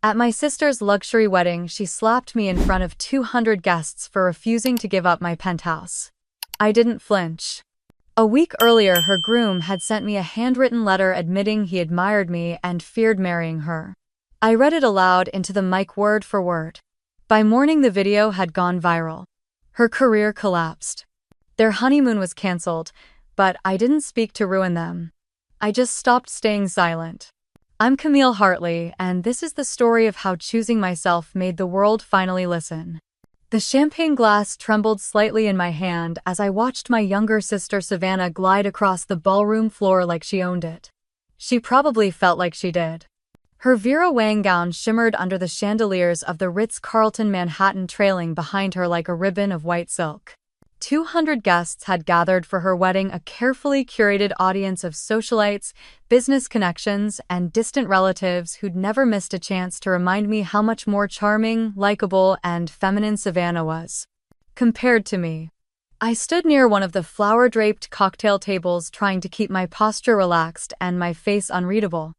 At my sister's luxury wedding, she slapped me in front of 200 guests for refusing to give up my penthouse. I didn't flinch. A week earlier, her groom had sent me a handwritten letter admitting he admired me and feared marrying her. I read it aloud into the mic word for word. By morning, the video had gone viral. Her career collapsed. Their honeymoon was cancelled, but I didn't speak to ruin them. I just stopped staying silent. I'm Camille Hartley, and this is the story of how choosing myself made the world finally listen. The champagne glass trembled slightly in my hand as I watched my younger sister Savannah glide across the ballroom floor like she owned it. She probably felt like she did. Her Vera Wang gown shimmered under the chandeliers of the Ritz-Carlton Manhattan, trailing behind her like a ribbon of white silk. 200 guests had gathered for her wedding, a carefully curated audience of socialites, business connections, and distant relatives who'd never missed a chance to remind me how much more charming, likable, and feminine Savannah was. Compared to me. I stood near one of the flower-draped cocktail tables, trying to keep my posture relaxed and my face unreadable.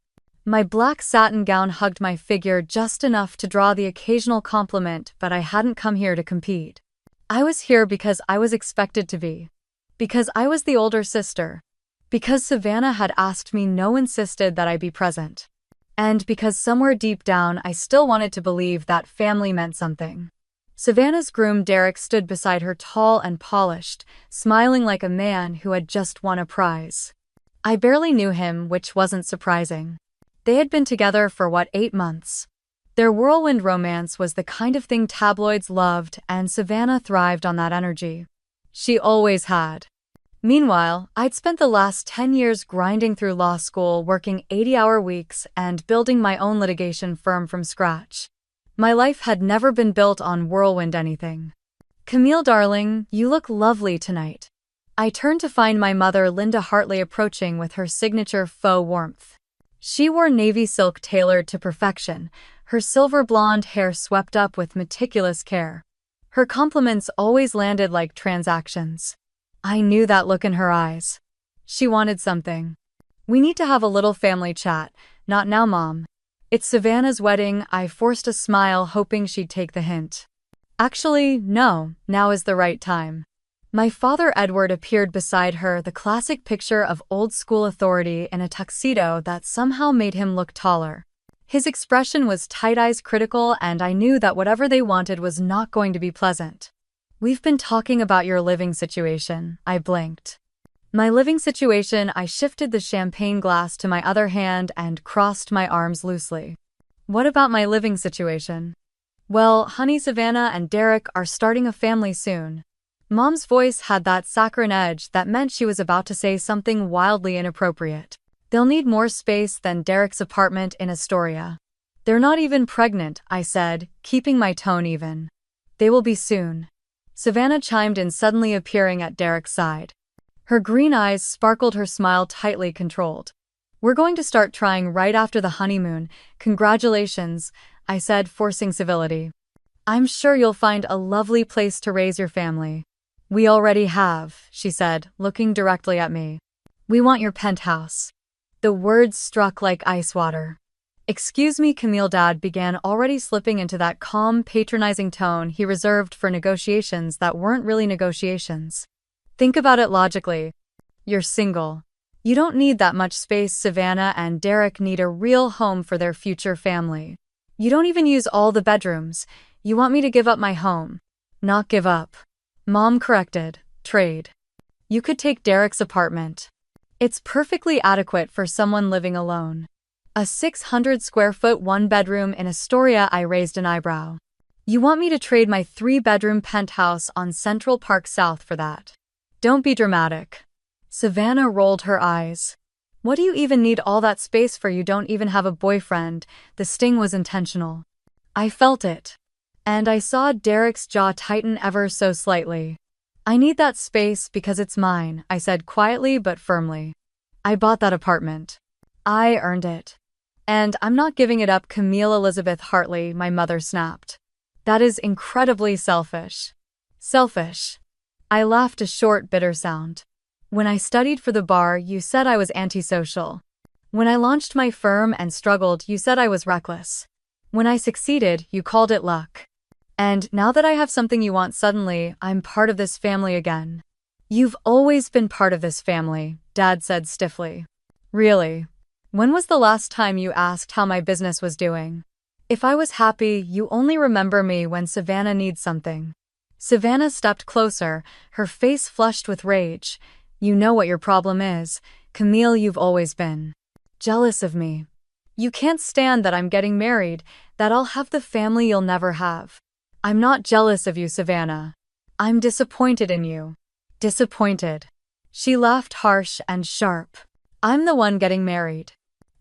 My black satin gown hugged my figure just enough to draw the occasional compliment, but I hadn't come here to compete. I was here because I was expected to be. Because I was the older sister. Because Savannah had asked me, no insisted that I be present. And because somewhere deep down I still wanted to believe that family meant something. Savannah's groom Derek stood beside her, tall and polished, smiling like a man who had just won a prize. I barely knew him, which wasn't surprising. They had been together for 8 months? Their whirlwind romance was the kind of thing tabloids loved, and Savannah thrived on that energy. She always had. Meanwhile, I'd spent the last 10 years grinding through law school, working 80-hour weeks, and building my own litigation firm from scratch. My life had never been built on whirlwind anything. "Camille, darling, you look lovely tonight." I turned to find my mother, Linda Hartley, approaching with her signature faux warmth. She wore navy silk tailored to perfection, her silver blonde hair swept up with meticulous care. Her compliments always landed like transactions. I knew that look in her eyes. She wanted something. "We need to have a little family chat." "Not now, Mom. It's Savannah's wedding." I forced a smile, hoping she'd take the hint. "Actually, no, now is the right time." My father Edward appeared beside her, the classic picture of old-school authority in a tuxedo that somehow made him look taller. His expression was tight-eyed, critical, and I knew that whatever they wanted was not going to be pleasant. "We've been talking about your living situation." I blinked. "My living situation?" I shifted the champagne glass to my other hand and crossed my arms loosely. "What about my living situation?" "Well, honey, Savannah and Derek are starting a family soon." Mom's voice had that saccharine edge that meant she was about to say something wildly inappropriate. "They'll need more space than Derek's apartment in Astoria." "They're not even pregnant," I said, keeping my tone even. "They will be soon." Savannah chimed in, suddenly appearing at Derek's side. Her green eyes sparkled, her smile tightly controlled. "We're going to start trying right after the honeymoon." "Congratulations," I said, forcing civility. "I'm sure you'll find a lovely place to raise your family." "We already have," she said, looking directly at me. "We want your penthouse." The words struck like ice water. "Excuse me, Camille," Dad began, already slipping into that calm, patronizing tone he reserved for negotiations that weren't really negotiations. "Think about it logically. You're single. You don't need that much space. Savannah and Derek need a real home for their future family. You don't even use all the bedrooms. You want me to give up my home." "Not give up," Mom corrected. "Trade. You could take Derek's apartment. It's perfectly adequate for someone living alone." "A 600-square-foot one-bedroom in Astoria?" I raised an eyebrow. "You want me to trade my 3-bedroom penthouse on Central Park South for that?" "Don't be dramatic." Savannah rolled her eyes. "What do you even need all that space for? You don't even have a boyfriend." The sting was intentional. I felt it. And I saw Derek's jaw tighten ever so slightly. "I need that space because it's mine," I said quietly but firmly. "I bought that apartment. I earned it. And I'm not giving it up." "Camille Elizabeth Hartley," my mother snapped. "That is incredibly selfish." "Selfish?" I laughed, a short, bitter sound. "When I studied for the bar, you said I was antisocial. When I launched my firm and struggled, you said I was reckless. When I succeeded, you called it luck. And now that I have something you want suddenly, I'm part of this family again. You've always been part of this family, Dad said stiffly. Really? When was the last time you asked how my business was doing? If I was happy, you only remember me when Savannah needs something. Savannah stepped closer, her face flushed with rage. You know what your problem is, Camille. You've always been jealous of me. You can't stand that I'm getting married, that I'll have the family you'll never have. I'm not jealous of you, Savannah. I'm disappointed in you. Disappointed. She laughed harsh and sharp. I'm the one getting married.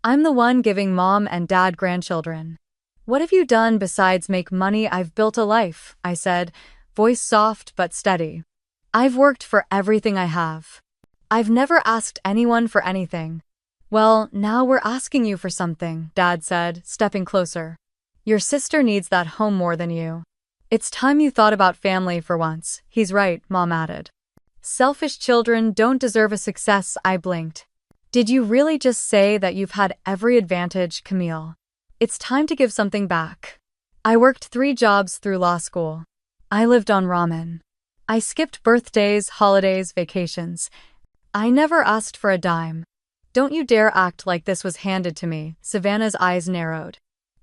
I'm the one giving Mom and Dad grandchildren. What have you done besides make money? I've built a life, I said, voice soft but steady. I've worked for everything I have. I've never asked anyone for anything. Well, now we're asking you for something, Dad said, stepping closer. Your sister needs that home more than you. It's time you thought about family for once. He's right, Mom added. Selfish children don't deserve a success, I blinked. Did you really just say that you've had every advantage, Camille? It's time to give something back. I worked 3 jobs through law school. I lived on ramen. I skipped birthdays, holidays, vacations. I never asked for a dime. Don't you dare act like this was handed to me. Savannah's eyes narrowed.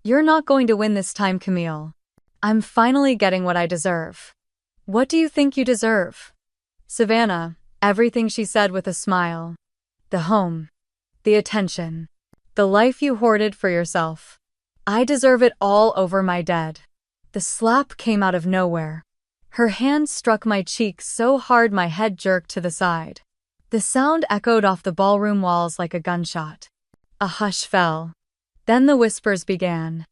You're not going to win this time, Camille. I'm finally getting what I deserve. What do you think you deserve? Savannah, everything, she said with a smile. The home. The attention. The life you hoarded for yourself. I deserve it all over my dead. The slap came out of nowhere. Her hand struck my cheek so hard my head jerked to the side. The sound echoed off the ballroom walls like a gunshot. A hush fell. Then the whispers began.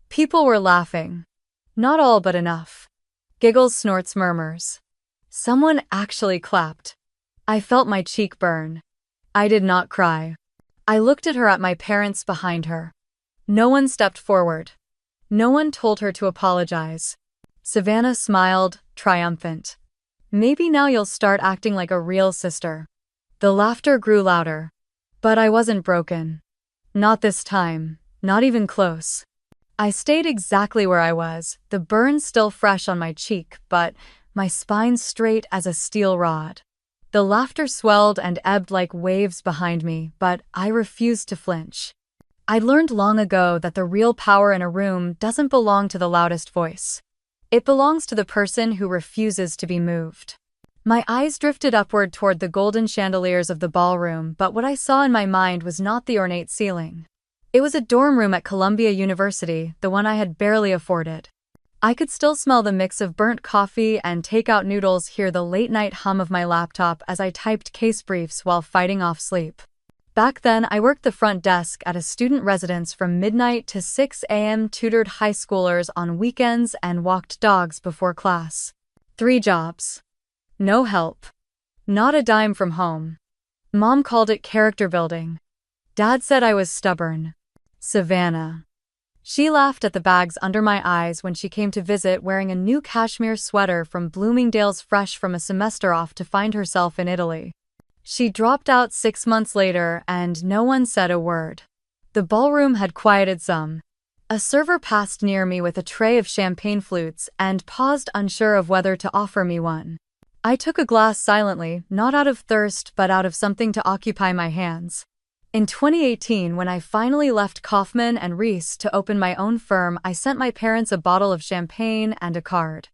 People were laughing. Not all, but enough. Giggles, snorts, murmurs. Someone actually clapped. I felt my cheek burn. I did not cry. I looked at her, at my parents behind her. No one stepped forward. No one told her to apologize. Savannah smiled, triumphant. Maybe now you'll start acting like a real sister. The laughter grew louder. But I wasn't broken. Not this time, not even close. I stayed exactly where I was, the burn still fresh on my cheek, but my spine straight as a steel rod. The laughter swelled and ebbed like waves behind me, but I refused to flinch. I learned long ago that the real power in a room doesn't belong to the loudest voice. It belongs to the person who refuses to be moved. My eyes drifted upward toward the golden chandeliers of the ballroom, but what I saw in my mind was not the ornate ceiling. It was a dorm room at Columbia University, the one I had barely afforded. I could still smell the mix of burnt coffee and takeout noodles, hear the late-night hum of my laptop as I typed case briefs while fighting off sleep. Back then, I worked the front desk at a student residence from midnight to 6 a.m., tutored high schoolers on weekends, and walked dogs before class. 3 jobs. No help. Not a dime from home. Mom called it character building. Dad said I was stubborn. Savannah. She laughed at the bags under my eyes when she came to visit, wearing a new cashmere sweater from Bloomingdale's, fresh from a semester off to find herself in Italy. She dropped out 6 months later, and no one said a word. The ballroom had quieted some. A server passed near me with a tray of champagne flutes and paused, unsure of whether to offer me one. I took a glass silently, not out of thirst but out of something to occupy my hands. In 2018, when I finally left Kaufman and Reese to open my own firm, I sent my parents a bottle of champagne and a card.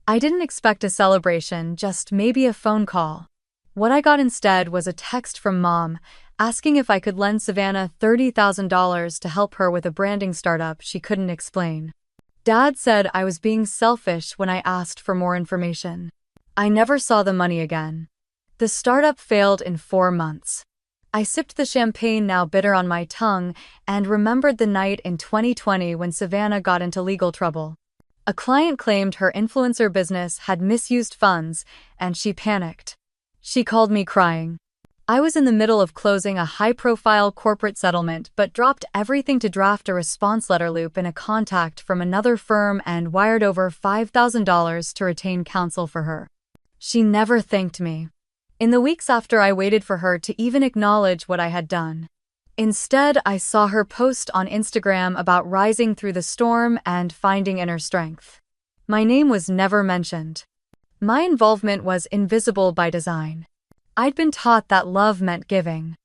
I didn't expect a celebration, just maybe a phone call. What I got instead was a text from Mom, asking if I could lend Savannah $30,000 to help her with a branding startup she couldn't explain. Dad said I was being selfish when I asked for more information. I never saw the money again. The startup failed in 4 months. I sipped the champagne, now bitter on my tongue, and remembered the night in 2020 when Savannah got into legal trouble. A client claimed her influencer business had misused funds, and she panicked. She called me crying. I was in the middle of closing a high-profile corporate settlement but dropped everything to draft a response letter, loop in a contact from another firm, and wired over $5,000 to retain counsel for her. She never thanked me. In the weeks after, I waited for her to even acknowledge what I had done. Instead, I saw her post on Instagram about rising through the storm and finding inner strength. My name was never mentioned. My involvement was invisible by design. I'd been taught that love meant giving.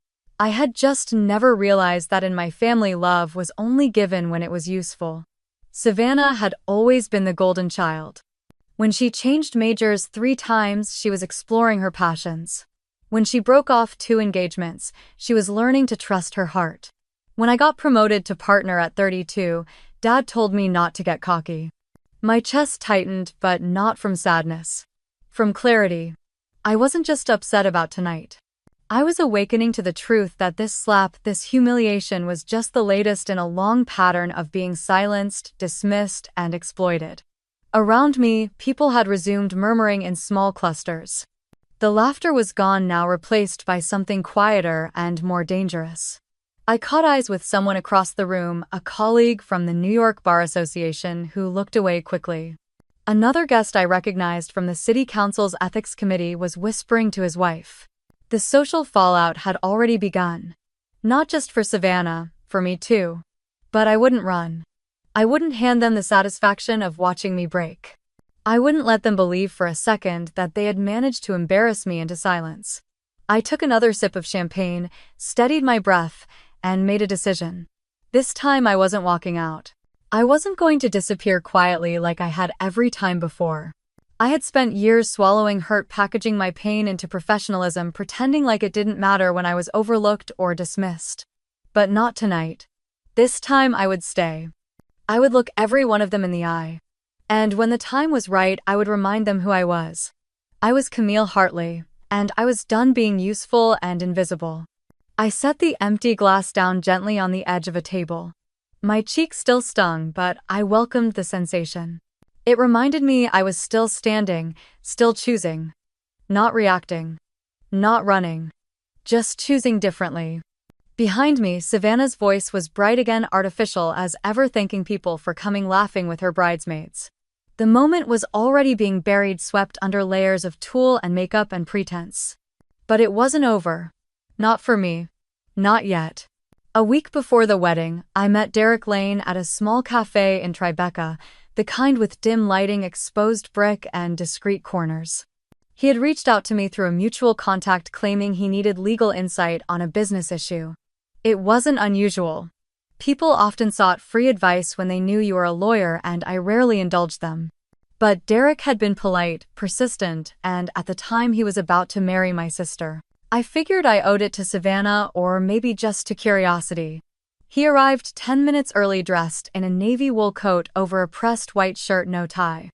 I had just never realized that in my family love was only given when it was useful. Savannah had always been the golden child. When she changed majors 3 times, she was exploring her passions. When she broke off 2 engagements, she was learning to trust her heart. When I got promoted to partner at 32, Dad told me not to get cocky. My chest tightened, but not from sadness. From clarity. I wasn't just upset about tonight. I was awakening to the truth that this slap, this humiliation was just the latest in a long pattern of being silenced, dismissed, and exploited. Around me, people had resumed murmuring in small clusters. The laughter was gone now, replaced by something quieter and more dangerous. I caught eyes with someone across the room, a colleague from the New York Bar Association, who looked away quickly. Another guest I recognized from the City Council's Ethics Committee was whispering to his wife. The social fallout had already begun. Not just for Savannah, for me too. But I wouldn't run. I wouldn't hand them the satisfaction of watching me break. I wouldn't let them believe for a second that they had managed to embarrass me into silence. I took another sip of champagne, steadied my breath, and made a decision. This time I wasn't walking out. I wasn't going to disappear quietly like I had every time before. I had spent years swallowing hurt, packaging my pain into professionalism, pretending like it didn't matter when I was overlooked or dismissed. But not tonight. This time I would stay. I would look every one of them in the eye. And when the time was right, I would remind them who I was. I was Camille Hartley, and I was done being useful and invisible. I set the empty glass down gently on the edge of a table. My cheeks still stung, but I welcomed the sensation. It reminded me I was still standing, still choosing. Not reacting. Not running. Just choosing differently. Behind me, Savannah's voice was bright again, artificial as ever, thanking people for coming, laughing with her bridesmaids. The moment was already being buried, swept under layers of tulle and makeup and pretense. But it wasn't over. Not for me. Not yet. A week before the wedding, I met Derek Lane at a small cafe in Tribeca, the kind with dim lighting, exposed brick, and discreet corners. He had reached out to me through a mutual contact, claiming he needed legal insight on a business issue. It wasn't unusual. People often sought free advice when they knew you were a lawyer, and I rarely indulged them. But Derek had been polite, persistent, and at the time he was about to marry my sister. I figured I owed it to Savannah, or maybe just to curiosity. He arrived 10 minutes early, dressed in a navy wool coat over a pressed white shirt, no tie.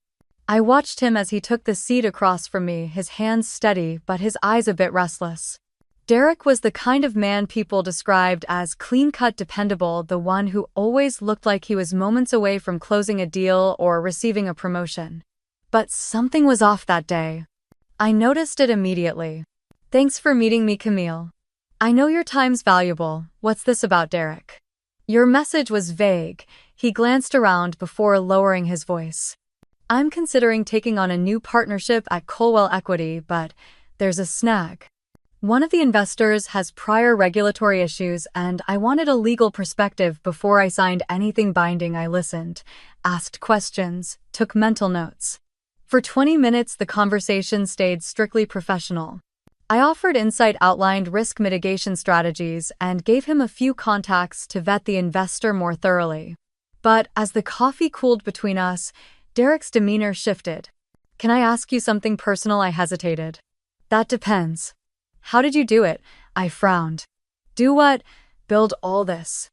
I watched him as he took the seat across from me, his hands steady but his eyes a bit restless. Derek was the kind of man people described as clean-cut, dependable, the one who always looked like he was moments away from closing a deal or receiving a promotion. But something was off that day. I noticed it immediately. "Thanks for meeting me, Camille. I know your time's valuable. What's this about, Derek?" "Your message was vague." He glanced around before lowering his voice. "I'm considering taking on a new partnership at Colwell Equity, but there's a snag. One of the investors has prior regulatory issues, and I wanted a legal perspective before I signed anything binding." I listened, asked questions, took mental notes. For 20 minutes, the conversation stayed strictly professional. I offered insight, outlined risk mitigation strategies, and gave him a few contacts to vet the investor more thoroughly. But as the coffee cooled between us, Derek's demeanor shifted. "Can I ask you something personal?" I hesitated. "That depends." "How did you do it?" I frowned. "Do what?" "Build all this.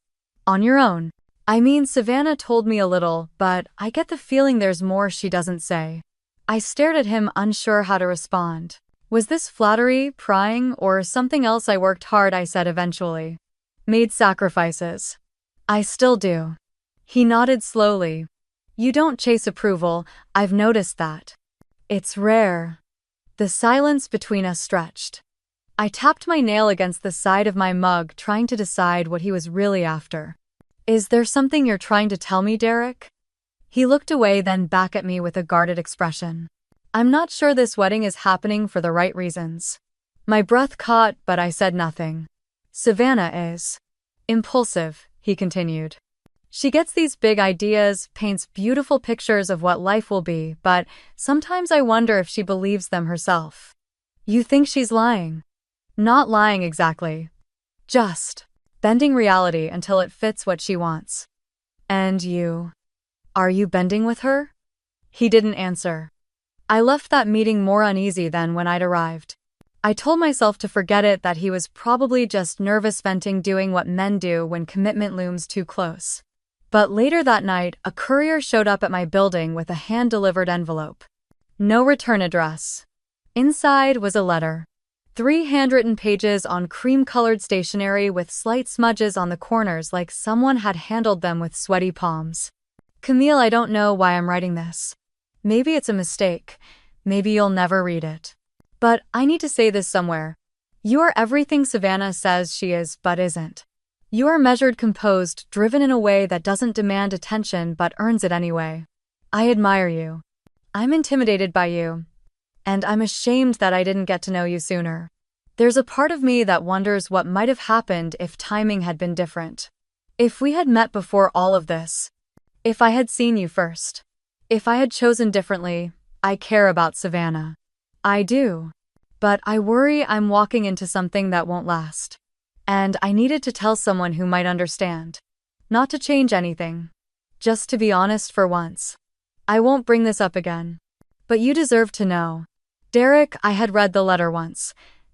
On your own." "I mean, Savannah told me a little, but I get the feeling there's more she doesn't say." I stared at him, unsure how to respond. Was this flattery, prying, or something else? "I worked hard," I said eventually. "Made sacrifices. I still do." He nodded slowly. "You don't chase approval, I've noticed that. It's rare." The silence between us stretched. I tapped my nail against the side of my mug, trying to decide what he was really after. "Is there something you're trying to tell me, Derek?" He looked away, then back at me with a guarded expression. "I'm not sure this wedding is happening for the right reasons." My breath caught, but I said nothing. "Savannah is." Impulsive, he continued. She gets these big ideas, paints beautiful pictures of what life will be, but sometimes I wonder if she believes them herself. You think she's lying? Not lying exactly. Just bending reality until it fits what she wants. And you? Are you bending with her? He didn't answer. I left that meeting more uneasy than when I'd arrived. I told myself to forget it, that he was probably just nervous venting, doing what men do when commitment looms too close. But later that night, a courier showed up at my building with a hand-delivered envelope. No return address. Inside was a letter. 3 handwritten pages on cream-colored stationery with slight smudges on the corners, like someone had handled them with sweaty palms. Camille, I don't know why I'm writing this. Maybe it's a mistake. Maybe you'll never read it. But I need to say this somewhere. You are everything Savannah says she is but isn't. You are measured, composed, driven in a way that doesn't demand attention but earns it anyway. I admire you. I'm intimidated by you. And I'm ashamed that I didn't get to know you sooner. There's a part of me that wonders what might have happened if timing had been different. If we had met before all of this. If I had seen you first. If I had chosen differently. I care about Savannah. I do. But I worry I'm walking into something that won't last. And I needed to tell someone who might understand. Not to change anything. Just to be honest for once. I won't bring this up again. But you deserve to know. Derek, I had read the letter once.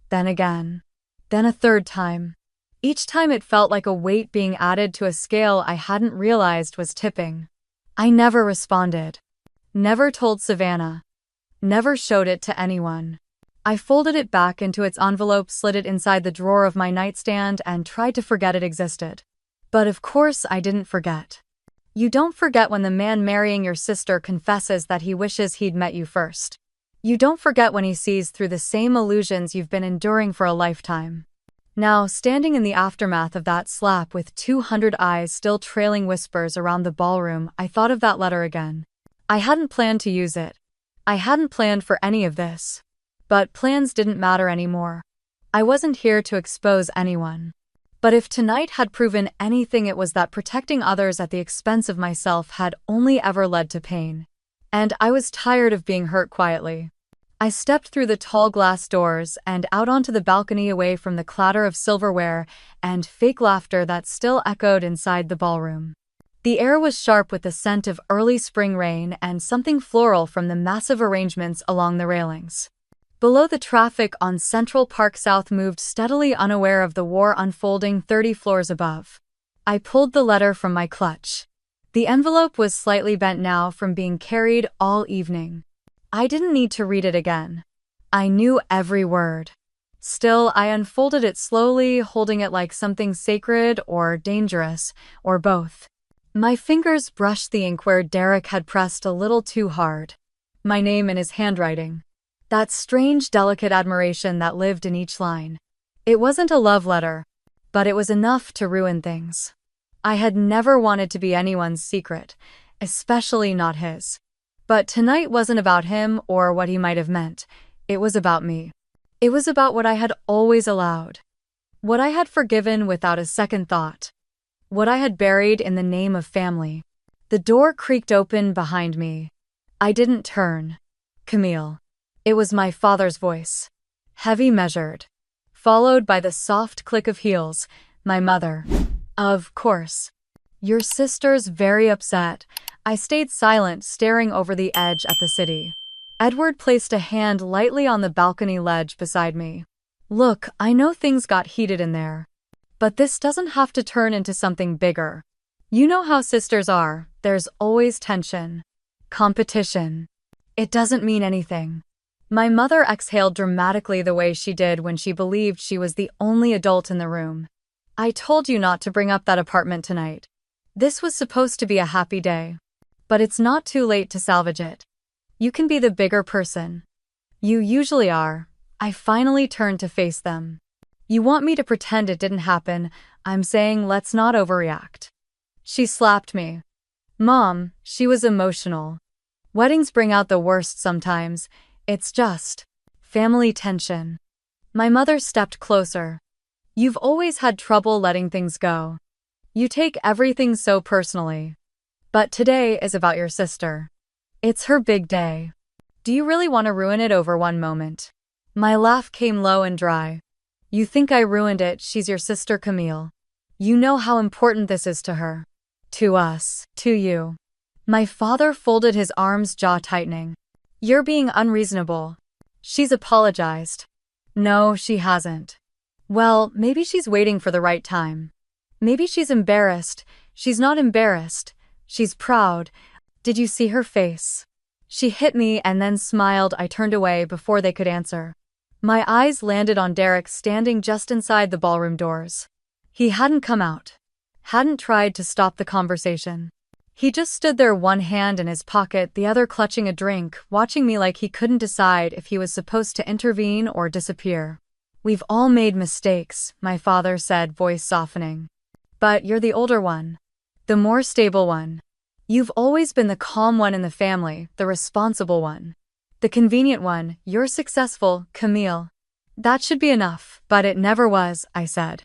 Then again. Then a third time. Each time it felt like a weight being added to a scale I hadn't realized was tipping. I never responded. Never told Savannah. Never showed it to anyone. I folded it back into its envelope, slid it inside the drawer of my nightstand, and tried to forget it existed. But of course I didn't forget. You don't forget when the man marrying your sister confesses that he wishes he'd met you first. You don't forget when he sees through the same illusions you've been enduring for a lifetime. Now, standing in the aftermath of that slap with 200 eyes still trailing whispers around the ballroom, I thought of that letter again. I hadn't planned to use it. I hadn't planned for any of this. But plans didn't matter anymore. I wasn't here to expose anyone. But if tonight had proven anything, it was that protecting others at the expense of myself had only ever led to pain. And I was tired of being hurt quietly. I stepped through the tall glass doors and out onto the balcony, away from the clatter of silverware and fake laughter that still echoed inside the ballroom. The air was sharp with the scent of early spring rain and something floral from the massive arrangements along the railings. Below, the traffic on Central Park South moved steadily, unaware of the war unfolding 30 floors above. I pulled the letter from my clutch. The envelope was slightly bent now from being carried all evening. I didn't need to read it again. I knew every word. Still, I unfolded it slowly, holding it like something sacred or dangerous, or both. My fingers brushed the ink where Derek had pressed a little too hard. My name in his handwriting. That strange, delicate admiration that lived in each line. It wasn't a love letter, but it was enough to ruin things. I had never wanted to be anyone's secret, especially not his. But tonight wasn't about him or what he might have meant. It was about me. It was about what I had always allowed. What I had forgiven without a second thought. What I had buried in the name of family. The door creaked open behind me. I didn't turn. Camille. It was my father's voice. Heavy, measured. Followed by the soft click of heels. My mother. Of course. Your sister's very upset. I stayed silent, staring over the edge at the city. Edward placed a hand lightly on the balcony ledge beside me. Look, I know things got heated in there. But this doesn't have to turn into something bigger. You know how sisters are, there's always tension. Competition. It doesn't mean anything. My mother exhaled dramatically, the way she did when she believed she was the only adult in the room. I told you not to bring up that apartment tonight. This was supposed to be a happy day. But it's not too late to salvage it. You can be the bigger person. You usually are. I finally turned to face them. You want me to pretend it didn't happen. I'm saying let's not overreact. She slapped me. Mom, she was emotional. Weddings bring out the worst sometimes. It's just family tension. My mother stepped closer. You've always had trouble letting things go. You take everything so personally. But today is about your sister. It's her big day. Do you really want to ruin it over one moment? My laugh came low and dry. You think I ruined it? She's your sister, Camille. You know how important this is to her. To us. To you. My father folded his arms, jaw tightening. You're being unreasonable. She's apologized. No, she hasn't. Well, maybe she's waiting for the right time. Maybe she's embarrassed. She's not embarrassed. She's proud. Did you see her face? She hit me and then smiled. I turned away before they could answer. My eyes landed on Derek standing just inside the ballroom doors. He hadn't come out. Hadn't tried to stop the conversation. He just stood there, one hand in his pocket, the other clutching a drink, watching me like he couldn't decide if he was supposed to intervene or disappear. We've all made mistakes, my father said, voice softening. But you're the older one. The more stable one. You've always been the calm one in the family, the responsible one. The convenient one. You're successful, Camille. That should be enough, but it never was, I said.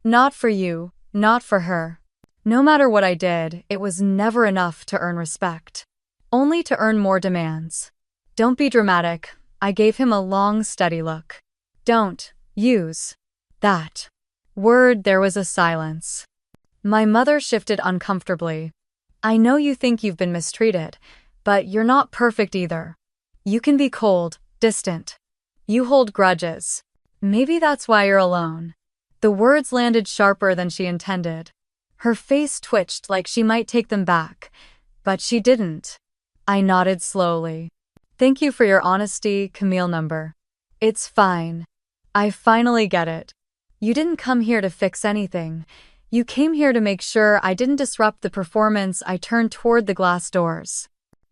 Not for you, not for her. No matter what I did, it was never enough to earn respect. Only to earn more demands. Don't be dramatic. I gave him a long, steady look. Don't use that word. There was a silence. My mother shifted uncomfortably. I know you think you've been mistreated, but you're not perfect either. You can be cold, distant. You hold grudges. Maybe that's why you're alone. The words landed sharper than she intended. Her face twitched like she might take them back, but she didn't. I nodded slowly. Thank you for your honesty, Camille number. It's fine. I finally get it. You didn't come here to fix anything. You came here to make sure I didn't disrupt the performance. I turned toward the glass doors.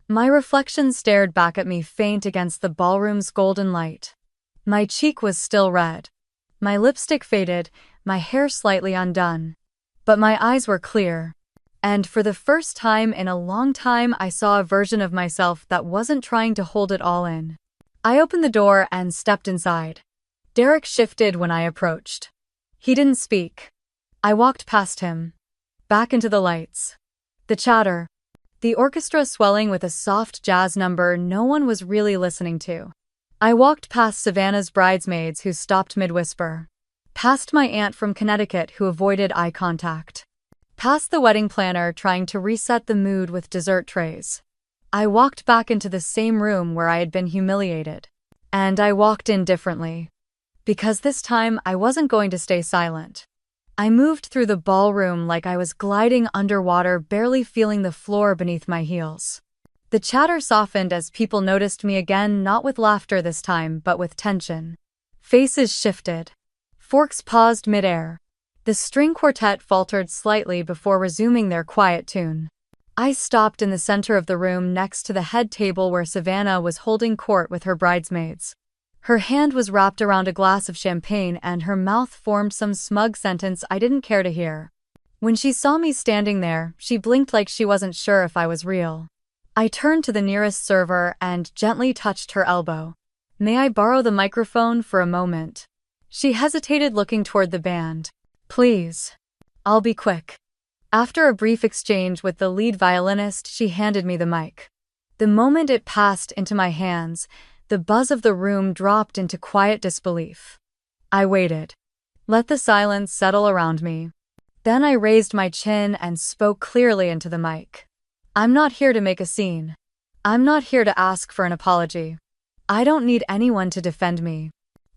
My reflection stared back at me, faint against the ballroom's golden light. My cheek was still red. My lipstick faded, my hair slightly undone. But my eyes were clear. And for the first time in a long time, I saw a version of myself that wasn't trying to hold it all in. I opened the door and stepped inside. Derek shifted when I approached. He didn't speak. I walked past him. Back into the lights. The chatter. The orchestra swelling with a soft jazz number no one was really listening to. I walked past Savannah's bridesmaids who stopped mid-whisper. Past my aunt from Connecticut who avoided eye contact. Past the wedding planner trying to reset the mood with dessert trays. I walked back into the same room where I had been humiliated. And I walked in differently. Because this time I wasn't going to stay silent. I moved through the ballroom like I was gliding underwater, barely feeling the floor beneath my heels. The chatter softened as people noticed me again, not with laughter this time, but with tension. Faces shifted. Forks paused midair. The string quartet faltered slightly before resuming their quiet tune. I stopped in the center of the room next to the head table where Savannah was holding court with her bridesmaids. Her hand was wrapped around a glass of champagne and her mouth formed some smug sentence I didn't care to hear. When she saw me standing there, she blinked like she wasn't sure if I was real. I turned to the nearest server and gently touched her elbow. May I borrow the microphone for a moment? She hesitated, looking toward the band. Please. I'll be quick. After a brief exchange with the lead violinist, she handed me the mic. The moment it passed into my hands, the buzz of the room dropped into quiet disbelief. I waited. Let the silence settle around me. Then I raised my chin and spoke clearly into the mic. I'm not here to make a scene. I'm not here to ask for an apology. I don't need anyone to defend me.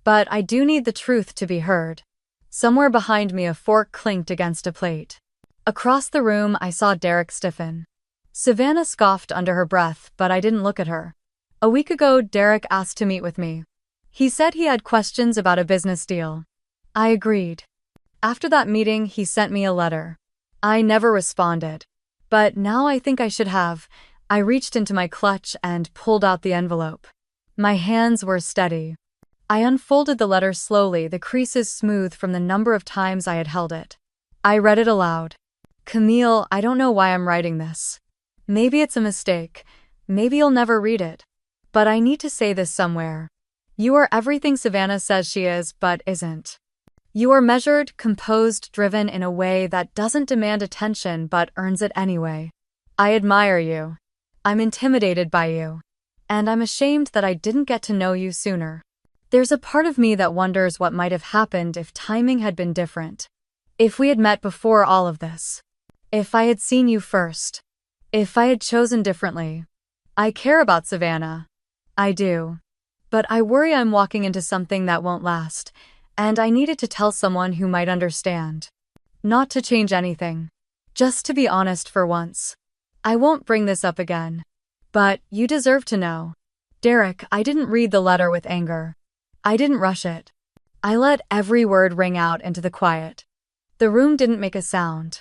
But I do need the truth to be heard. Somewhere behind me, a fork clinked against a plate. Across the room, I saw Derek stiffen. Savannah scoffed under her breath, but I didn't look at her. A week ago, Derek asked to meet with me. He said he had questions about a business deal. I agreed. After that meeting, he sent me a letter. I never responded. But now I think I should have. I reached into my clutch and pulled out the envelope. My hands were steady. I unfolded the letter slowly, the creases smooth from the number of times I had held it. I read it aloud. Camille, I don't know why I'm writing this. Maybe it's a mistake. Maybe you'll never read it. But I need to say this somewhere. You are everything Savannah says she is, but isn't. You are measured, composed, driven in a way that doesn't demand attention but earns it anyway. I admire you. I'm intimidated by you. And I'm ashamed that I didn't get to know you sooner. There's a part of me that wonders what might have happened if timing had been different. If we had met before all of this. If I had seen you first. If I had chosen differently. I care about Savannah. I do. But I worry I'm walking into something that won't last, and I needed to tell someone who might understand. Not to change anything. Just to be honest for once. I won't bring this up again. But you deserve to know. Derek, I didn't read the letter with anger. I didn't rush it. I let every word ring out into the quiet. The room didn't make a sound.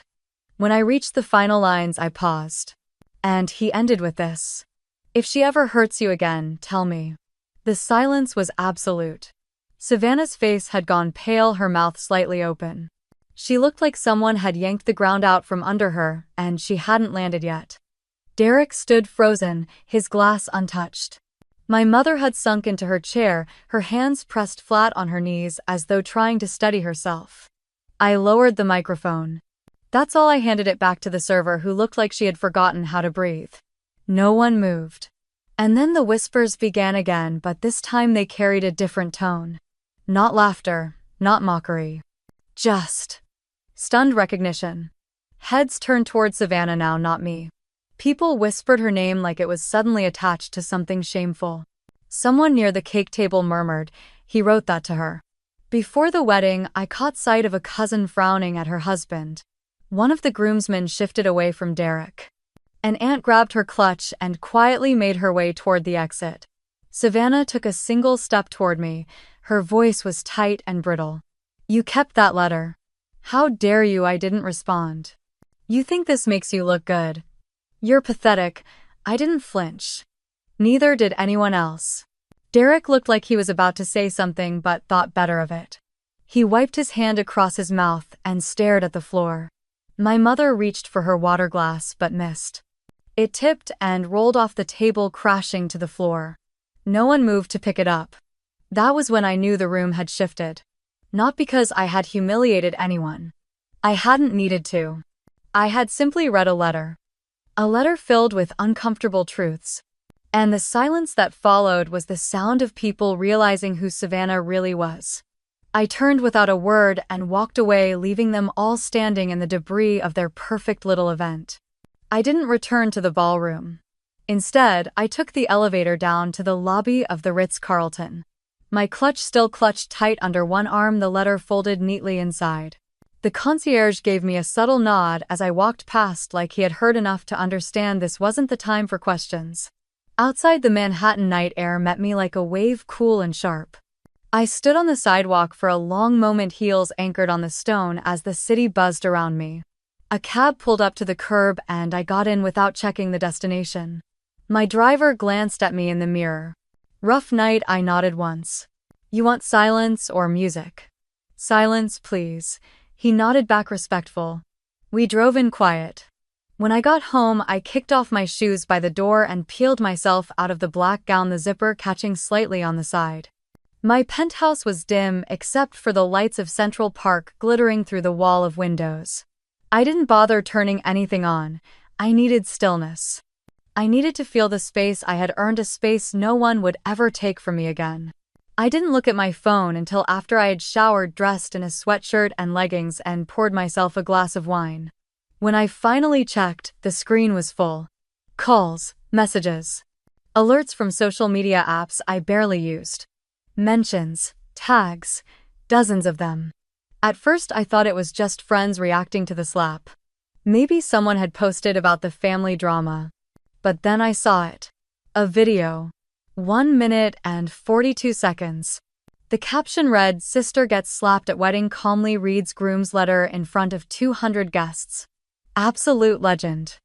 When I reached the final lines, I paused. And he ended with this. If she ever hurts you again, tell me. The silence was absolute. Savannah's face had gone pale, her mouth slightly open. She looked like someone had yanked the ground out from under her, and she hadn't landed yet. Derek stood frozen, his glass untouched. My mother had sunk into her chair, her hands pressed flat on her knees as though trying to steady herself. I lowered the microphone. That's all. I handed it back to the server, who looked like she had forgotten how to breathe. No one moved. And then the whispers began again, but this time they carried a different tone. Not laughter, not mockery. Just stunned recognition. Heads turned toward Savannah now, not me. People whispered her name like it was suddenly attached to something shameful. Someone near the cake table murmured, "He wrote that to her." Before the wedding, I caught sight of a cousin frowning at her husband. One of the groomsmen shifted away from Derek. An aunt grabbed her clutch and quietly made her way toward the exit. Savannah took a single step toward me. Her voice was tight and brittle. "You kept that letter. How dare you?" I didn't respond. "You think this makes you look good? You're pathetic." I didn't flinch. Neither did anyone else. Derek looked like he was about to say something but thought better of it. He wiped his hand across his mouth and stared at the floor. My mother reached for her water glass but missed. It tipped and rolled off the table, crashing to the floor. No one moved to pick it up. That was when I knew the room had shifted. Not because I had humiliated anyone. I hadn't needed to. I had simply read a letter. A letter filled with uncomfortable truths. And the silence that followed was the sound of people realizing who Savannah really was. I turned without a word and walked away, leaving them all standing in the debris of their perfect little event. I didn't return to the ballroom. Instead, I took the elevator down to the lobby of the Ritz-Carlton. My clutch still clutched tight under one arm, the letter folded neatly inside. The concierge gave me a subtle nod as I walked past, like he had heard enough to understand this wasn't the time for questions. Outside, the Manhattan night air met me like a wave, cool and sharp. I stood on the sidewalk for a long moment, heels anchored on the stone, as the city buzzed around me. A cab pulled up to the curb and I got in without checking the destination. My driver glanced at me in the mirror. "Rough night," I nodded once. "You want silence or music?" "Silence, please." He nodded back, respectful. We drove in quiet. When I got home, I kicked off my shoes by the door and peeled myself out of the black gown, the zipper catching slightly on the side. My penthouse was dim except for the lights of Central Park glittering through the wall of windows. I didn't bother turning anything on. I needed stillness. I needed to feel the space I had earned, a space no one would ever take from me again. I didn't look at my phone until after I had showered, dressed in a sweatshirt and leggings, and poured myself a glass of wine. When I finally checked, the screen was full. Calls, messages, alerts from social media apps I barely used. Mentions, tags, dozens of them. At first I thought it was just friends reacting to the slap. Maybe someone had posted about the family drama. But then I saw it. A video. 1 minute and 42 seconds. The caption read, "Sister gets slapped at wedding, calmly reads groom's letter in front of 200 guests." Absolute legend.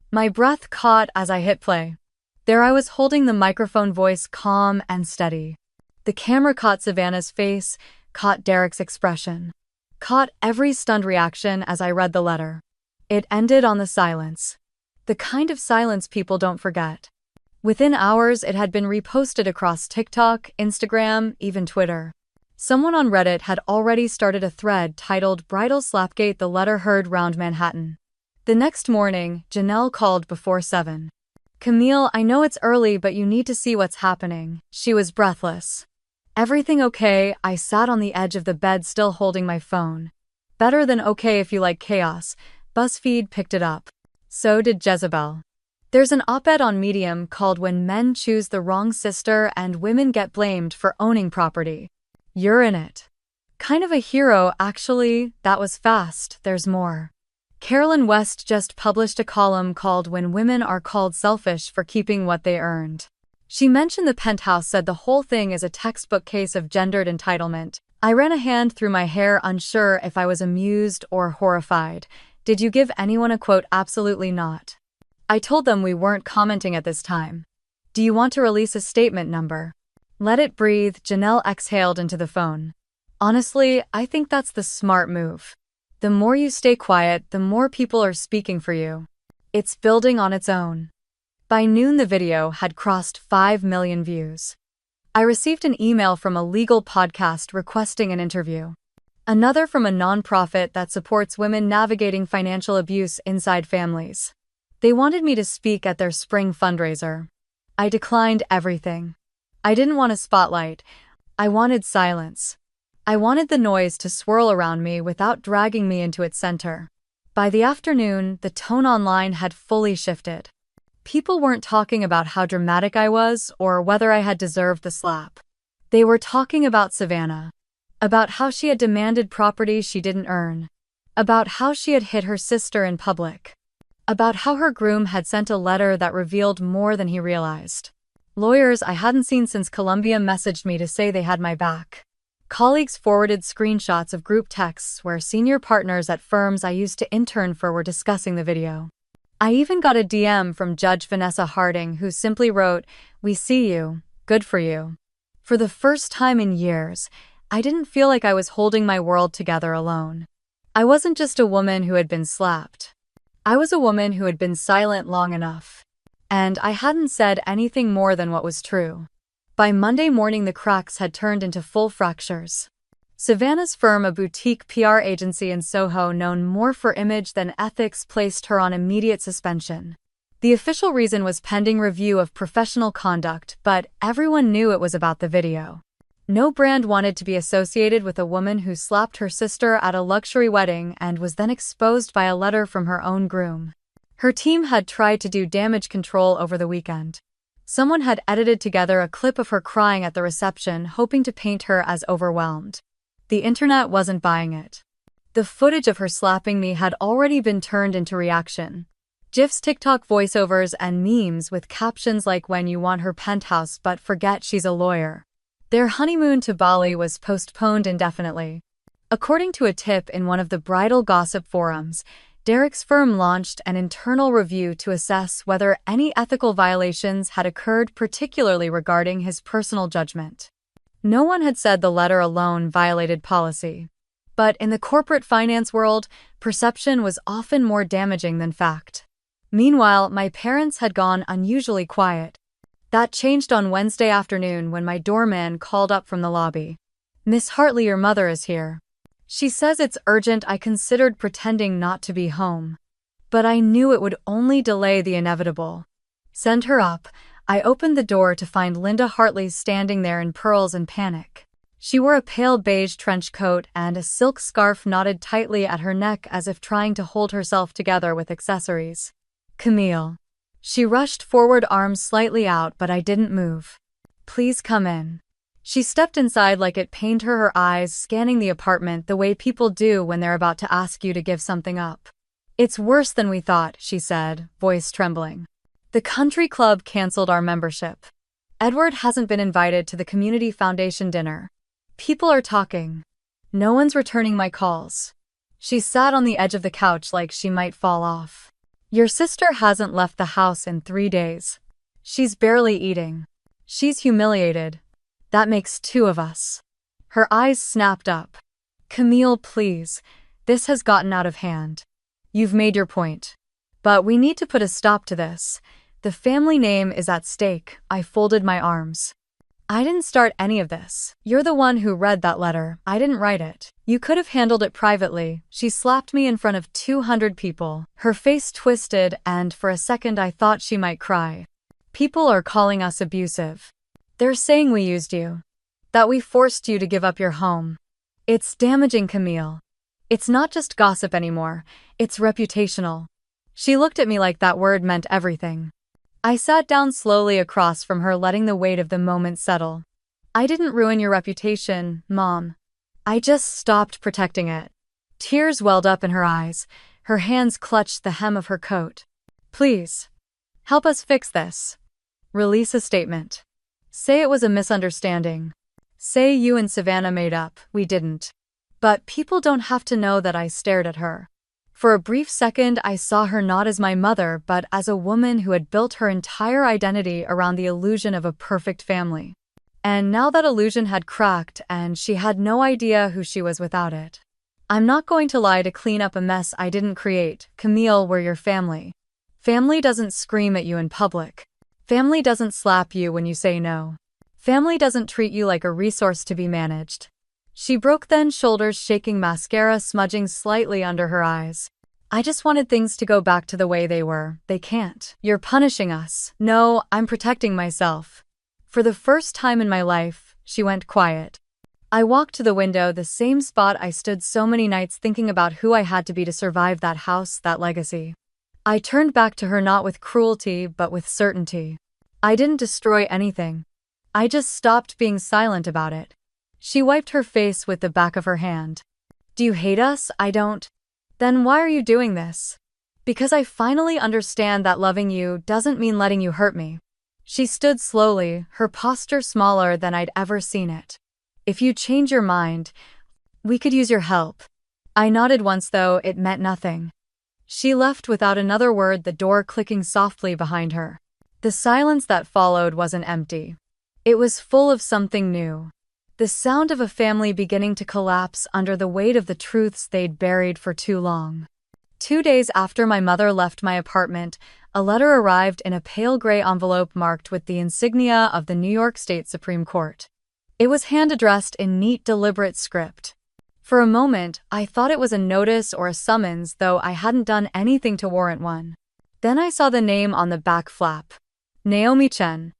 My breath caught as I hit play. There I was holding the microphone, voice calm and steady. The camera caught Savannah's face, caught Derek's expression, caught every stunned reaction as I read the letter. It ended on the silence. The kind of silence people don't forget. Within hours, it had been reposted across TikTok, Instagram, even Twitter. Someone on Reddit had already started a thread titled Bridal Slapgate, the letter heard round Manhattan. The next morning, Janelle called before 7. "Camille, I know it's early, but you need to see what's happening." She was breathless. "Everything okay?" I sat on the edge of the bed still holding my phone. "Better than okay if you like chaos." BuzzFeed picked it up. So did Jezebel. There's an op-ed on Medium called When Men Choose the Wrong Sister and Women Get Blamed for Owning Property. You're in it. Kind of a hero, actually. That was fast. There's more. Carolyn West just published a column called When Women Are Called Selfish for Keeping What They Earned. She mentioned the Penthouse, said the whole thing is a textbook case of gendered entitlement. I ran a hand through my hair, unsure if I was amused or horrified. "Did you give anyone a quote?" "Absolutely not. I told them we weren't commenting at this time." "Do you want to release a statement number?" "Let it breathe." Janelle exhaled into the phone. "Honestly, I think that's the smart move. The more you stay quiet, the more people are speaking for you. It's building on its own." By noon, the video had crossed 5 million views. I received an email from a legal podcast requesting an interview. Another from a nonprofit that supports women navigating financial abuse inside families. They wanted me to speak at their spring fundraiser. I declined everything. I didn't want a spotlight. I wanted silence. I wanted the noise to swirl around me without dragging me into its center. By the afternoon, the tone online had fully shifted. People weren't talking about how dramatic I was or whether I had deserved the slap. They were talking about Savannah. About how she had demanded property she didn't earn. About how she had hit her sister in public. About how her groom had sent a letter that revealed more than he realized. Lawyers I hadn't seen since Columbia messaged me to say they had my back. Colleagues forwarded screenshots of group texts where senior partners at firms I used to intern for were discussing the video. I even got a DM from Judge Vanessa Harding, who simply wrote, "We see you. Good for you." For the first time in years, I didn't feel like I was holding my world together alone. I wasn't just a woman who had been slapped. I was a woman who had been silent long enough. And I hadn't said anything more than what was true. By Monday morning, the cracks had turned into full fractures. Savannah's firm, a boutique PR agency in Soho known more for image than ethics, placed her on immediate suspension. The official reason was pending review of professional conduct, but everyone knew it was about the video. No brand wanted to be associated with a woman who slapped her sister at a luxury wedding and was then exposed by a letter from her own groom. Her team had tried to do damage control over the weekend. Someone had edited together a clip of her crying at the reception, hoping to paint her as overwhelmed. The internet wasn't buying it. The footage of her slapping me had already been turned into reaction. GIFs, TikTok voiceovers, and memes with captions like "When you want her penthouse but forget she's a lawyer." Their honeymoon to Bali was postponed indefinitely. According to a tip in one of the bridal gossip forums, Derek's firm launched an internal review to assess whether any ethical violations had occurred, particularly regarding his personal judgment. No one had said the letter alone violated policy. But in the corporate finance world, perception was often more damaging than fact. Meanwhile, my parents had gone unusually quiet. That changed on Wednesday afternoon when my doorman called up from the lobby. "Miss Hartley, your mother is here. She says it's urgent." I considered pretending not to be home. But I knew it would only delay the inevitable. "Send her up." I opened the door to find Linda Hartley standing there in pearls and panic. She wore a pale beige trench coat and a silk scarf knotted tightly at her neck as if trying to hold herself together with accessories. "Camille." She rushed forward, arms slightly out, but I didn't move. "Please come in." She stepped inside like it pained her eyes scanning the apartment the way people do when they're about to ask you to give something up. "It's worse than we thought," she said, voice trembling. "The country club canceled our membership. Edward hasn't been invited to the community foundation dinner. People are talking. No one's returning my calls." She sat on the edge of the couch like she might fall off. "Your sister hasn't left the house in 3 days. She's barely eating. She's humiliated. That makes 2 of us." Her eyes snapped up. "Camille, please. This has gotten out of hand. You've made your point. But we need to put a stop to this. The family name is at stake." I folded my arms. I didn't start any of this. You're the one who read that letter. I didn't write it. You could have handled it privately. She slapped me in front of 200 people. Her face twisted, and for a second I thought she might cry. People are calling us abusive. They're saying we used you. That we forced you to give up your home. It's damaging, Camille. It's not just gossip anymore. It's reputational. She looked at me like that word meant everything. I sat down slowly across from her, letting the weight of the moment settle. I didn't ruin your reputation, Mom. I just stopped protecting it. Tears welled up in her eyes. Her hands clutched the hem of her coat. Please. Help us fix this. Release a statement. Say it was a misunderstanding. Say you and Savannah made up. We didn't. But people don't have to know that I stared at her. For a brief second, I saw her not as my mother, but as a woman who had built her entire identity around the illusion of a perfect family. And now that illusion had cracked, and she had no idea who she was without it. I'm not going to lie to clean up a mess I didn't create. Camille, we're your family. Family doesn't scream at you in public. Family doesn't slap you when you say no. Family doesn't treat you like a resource to be managed. She broke then, shoulders shaking, mascara smudging slightly under her eyes. I just wanted things to go back to the way they were. They can't. You're punishing us. No, I'm protecting myself. For the first time in my life, she went quiet. I walked to the window, the same spot I stood so many nights thinking about who I had to be to survive that house, that legacy. I turned back to her, not with cruelty, but with certainty. I didn't destroy anything. I just stopped being silent about it. She wiped her face with the back of her hand. Do you hate us? I don't. Then why are you doing this? Because I finally understand that loving you doesn't mean letting you hurt me. She stood slowly, her posture smaller than I'd ever seen it. If you change your mind, we could use your help. I nodded once, though it meant nothing. She left without another word, the door clicking softly behind her. The silence that followed wasn't empty. It was full of something new. The sound of a family beginning to collapse under the weight of the truths they'd buried for too long. 2 days after my mother left my apartment, a letter arrived in a pale gray envelope marked with the insignia of the New York State Supreme Court. It was hand-addressed in neat, deliberate script. For a moment, I thought it was a notice or a summons, though I hadn't done anything to warrant one. Then I saw the name on the back flap. Naomi Chen.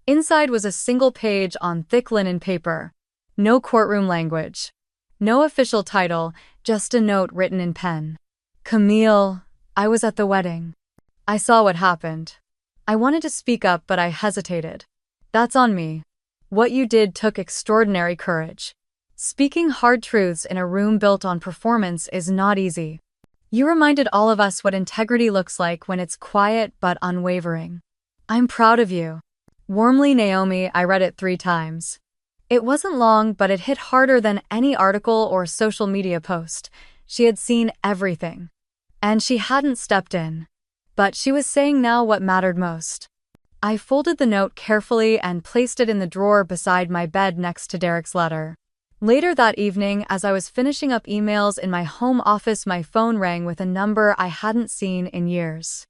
Inside was a single page on thick linen paper. No courtroom language. No official title, just a note written in pen. Camille, I was at the wedding. I saw what happened. I wanted to speak up, but I hesitated. That's on me. What you did took extraordinary courage. Speaking hard truths in a room built on performance is not easy. You reminded all of us what integrity looks like when it's quiet but unwavering. I'm proud of you. Warmly, Naomi. I read it 3 times. It wasn't long, but it hit harder than any article or social media post. She had seen everything. And she hadn't stepped in. But she was saying now what mattered most. I folded the note carefully and placed it in the drawer beside my bed next to Derek's letter. Later that evening, as I was finishing up emails in my home office, my phone rang with a number I hadn't seen in years.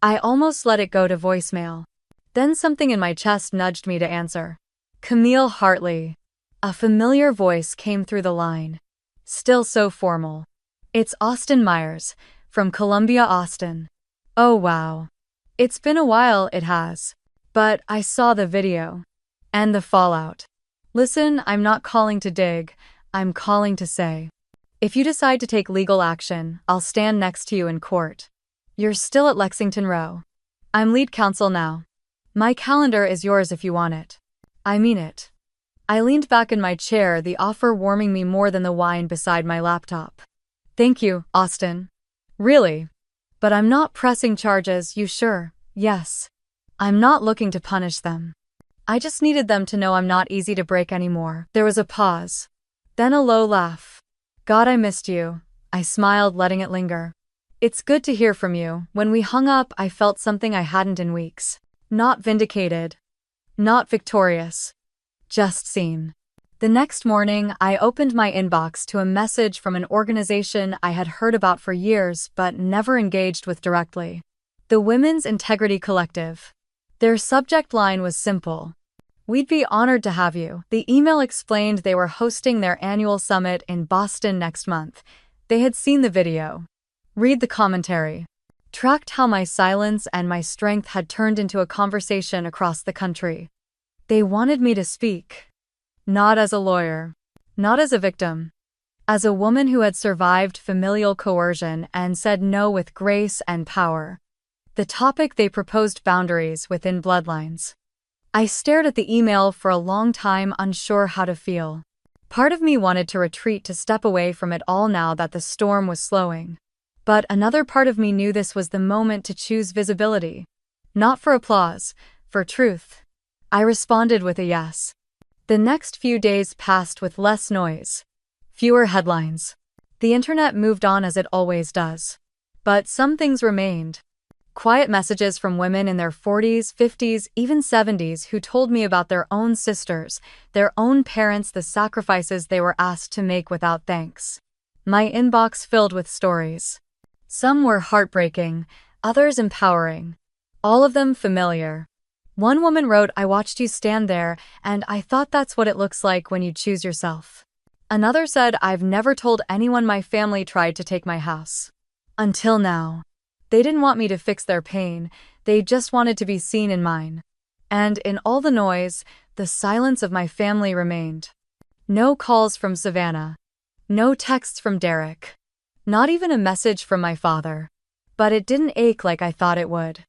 I almost let it go to voicemail. Then something in my chest nudged me to answer. Camille Hartley. A familiar voice came through the line. Still so formal. It's Austin Myers, from Columbia, Austin. Oh wow. It's been a while, it has. But I saw the video. And the fallout. Listen, I'm not calling to dig, I'm calling to say. If you decide to take legal action, I'll stand next to you in court. You're still at Lexington Row. I'm lead counsel now. My calendar is yours if you want it. I mean it. I leaned back in my chair, the offer warming me more than the wine beside my laptop. Thank you, Austin. Really? But I'm not pressing charges, you sure? Yes. I'm not looking to punish them. I just needed them to know I'm not easy to break anymore. There was a pause. Then a low laugh. God, I missed you. I smiled, letting it linger. It's good to hear from you. When we hung up, I felt something I hadn't in weeks. Not vindicated. Not victorious. Just seen. The next morning, I opened my inbox to a message from an organization I had heard about for years but never engaged with directly. The Women's Integrity Collective. Their subject line was simple. We'd be honored to have you. The email explained they were hosting their annual summit in Boston next month. They had seen the video. Read the commentary. Tracked how my silence and my strength had turned into a conversation across the country. They wanted me to speak. Not as a lawyer. Not as a victim. As a woman who had survived familial coercion and said no with grace and power. The topic they proposed: boundaries within bloodlines. I stared at the email for a long time, unsure how to feel. Part of me wanted to retreat, to step away from it all now that the storm was slowing. But another part of me knew this was the moment to choose visibility. Not for applause, for truth. I responded with a yes. The next few days passed with less noise. Fewer headlines. The internet moved on as it always does. But some things remained. Quiet messages from women in their 40s, 50s, even 70s who told me about their own sisters, their own parents, the sacrifices they were asked to make without thanks. My inbox filled with stories. Some were heartbreaking, others empowering. All of them familiar. One woman wrote, "I watched you stand there, and I thought that's what it looks like when you choose yourself." Another said, "I've never told anyone my family tried to take my house. Until now." They didn't want me to fix their pain, they just wanted to be seen in mine. And in all the noise, the silence of my family remained. No calls from Savannah. No texts from Derek. Not even a message from my father. But it didn't ache like I thought it would.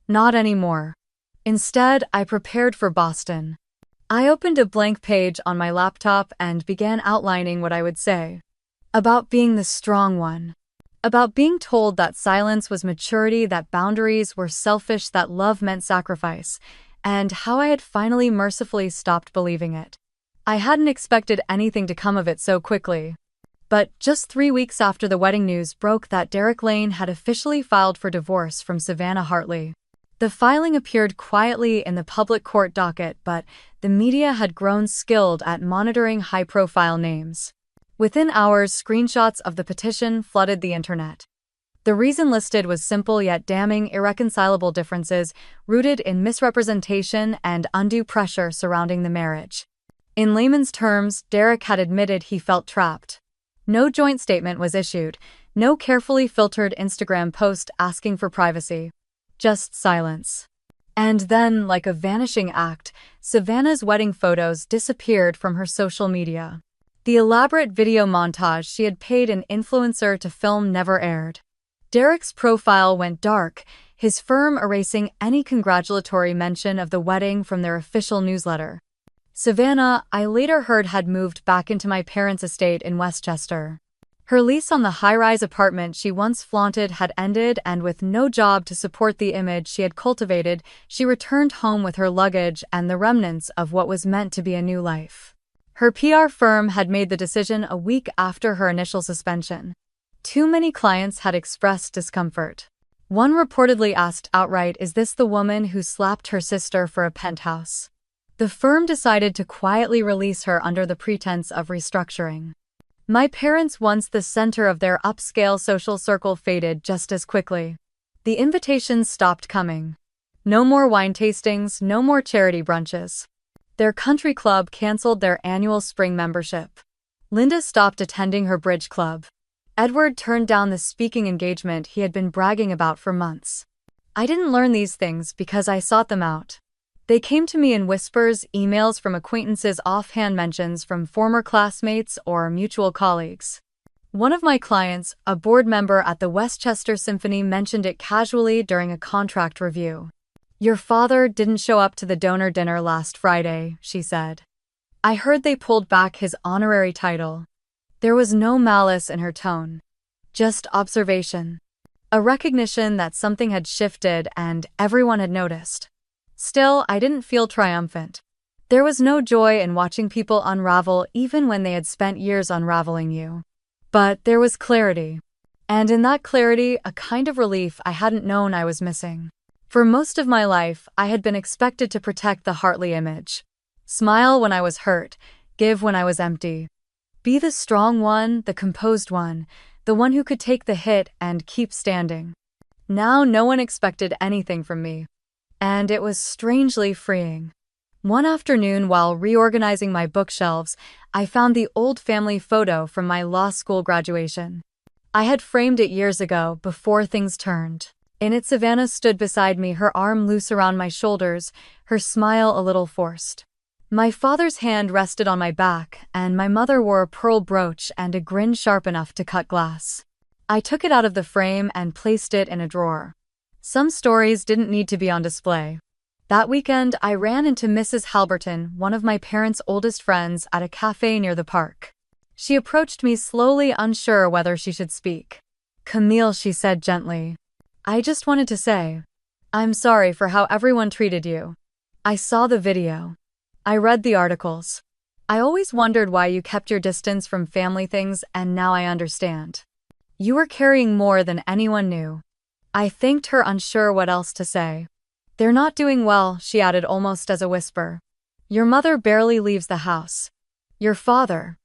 Not anymore. Instead, I prepared for Boston. I opened a blank page on my laptop and began outlining what I would say. About being the strong one. About being told that silence was maturity, that boundaries were selfish, that love meant sacrifice, and how I had finally mercifully stopped believing it. I hadn't expected anything to come of it so quickly. But just 3 weeks after the wedding news broke that Derek Lane had officially filed for divorce from Savannah Hartley. The filing appeared quietly in the public court docket, but the media had grown skilled at monitoring high-profile names. Within hours, screenshots of the petition flooded the internet. The reason listed was simple yet damning: irreconcilable differences rooted in misrepresentation and undue pressure surrounding the marriage. In layman's terms, Derek had admitted he felt trapped. No joint statement was issued, no carefully filtered Instagram post asking for privacy. Just silence. And then, like a vanishing act, Savannah's wedding photos disappeared from her social media. The elaborate video montage she had paid an influencer to film never aired. Derek's profile went dark, his firm erasing any congratulatory mention of the wedding from their official newsletter. Savannah, I later heard, had moved back into my parents' estate in Westchester. Her lease on the high-rise apartment she once flaunted had ended, and with no job to support the image she had cultivated, she returned home with her luggage and the remnants of what was meant to be a new life. Her PR firm had made the decision a week after her initial suspension. Too many clients had expressed discomfort. One reportedly asked outright, "Is this the woman who slapped her sister for a penthouse?" The firm decided to quietly release her under the pretense of restructuring. My parents, once the center of their upscale social circle, faded just as quickly. The invitations stopped coming. No more wine tastings, no more charity brunches. Their country club canceled their annual spring membership. Linda stopped attending her bridge club. Edward turned down the speaking engagement he had been bragging about for months. I didn't learn these things because I sought them out. They came to me in whispers, emails from acquaintances, offhand mentions from former classmates or mutual colleagues. One of my clients, a board member at the Westchester Symphony, mentioned it casually during a contract review. "Your father didn't show up to the donor dinner last Friday," she said. I heard they pulled back his honorary title. There was no malice in her tone. Just observation. A recognition that something had shifted and everyone had noticed. Still, I didn't feel triumphant. There was no joy in watching people unravel, even when they had spent years unraveling you. But there was clarity. And in that clarity, a kind of relief I hadn't known I was missing. For most of my life, I had been expected to protect the Hartley image. Smile when I was hurt, give when I was empty. Be the strong one, the composed one, the one who could take the hit and keep standing. Now no one expected anything from me. And it was strangely freeing. One afternoon, while reorganizing my bookshelves, I found the old family photo from my law school graduation. I had framed it years ago, before things turned. In it, Savannah stood beside me, her arm loose around my shoulders, her smile a little forced. My father's hand rested on my back, and my mother wore a pearl brooch and a grin sharp enough to cut glass. I took it out of the frame and placed it in a drawer. Some stories didn't need to be on display. That weekend, I ran into Mrs. Halberton, one of my parents' oldest friends, at a cafe near the park. She approached me slowly, unsure whether she should speak. "Camille," she said gently. "I just wanted to say, I'm sorry for how everyone treated you. I saw the video. I read the articles. I always wondered why you kept your distance from family things, and now I understand. You were carrying more than anyone knew." I thanked her, unsure what else to say. "They're not doing well," she added almost as a whisper. "Your mother barely leaves the house. Your father,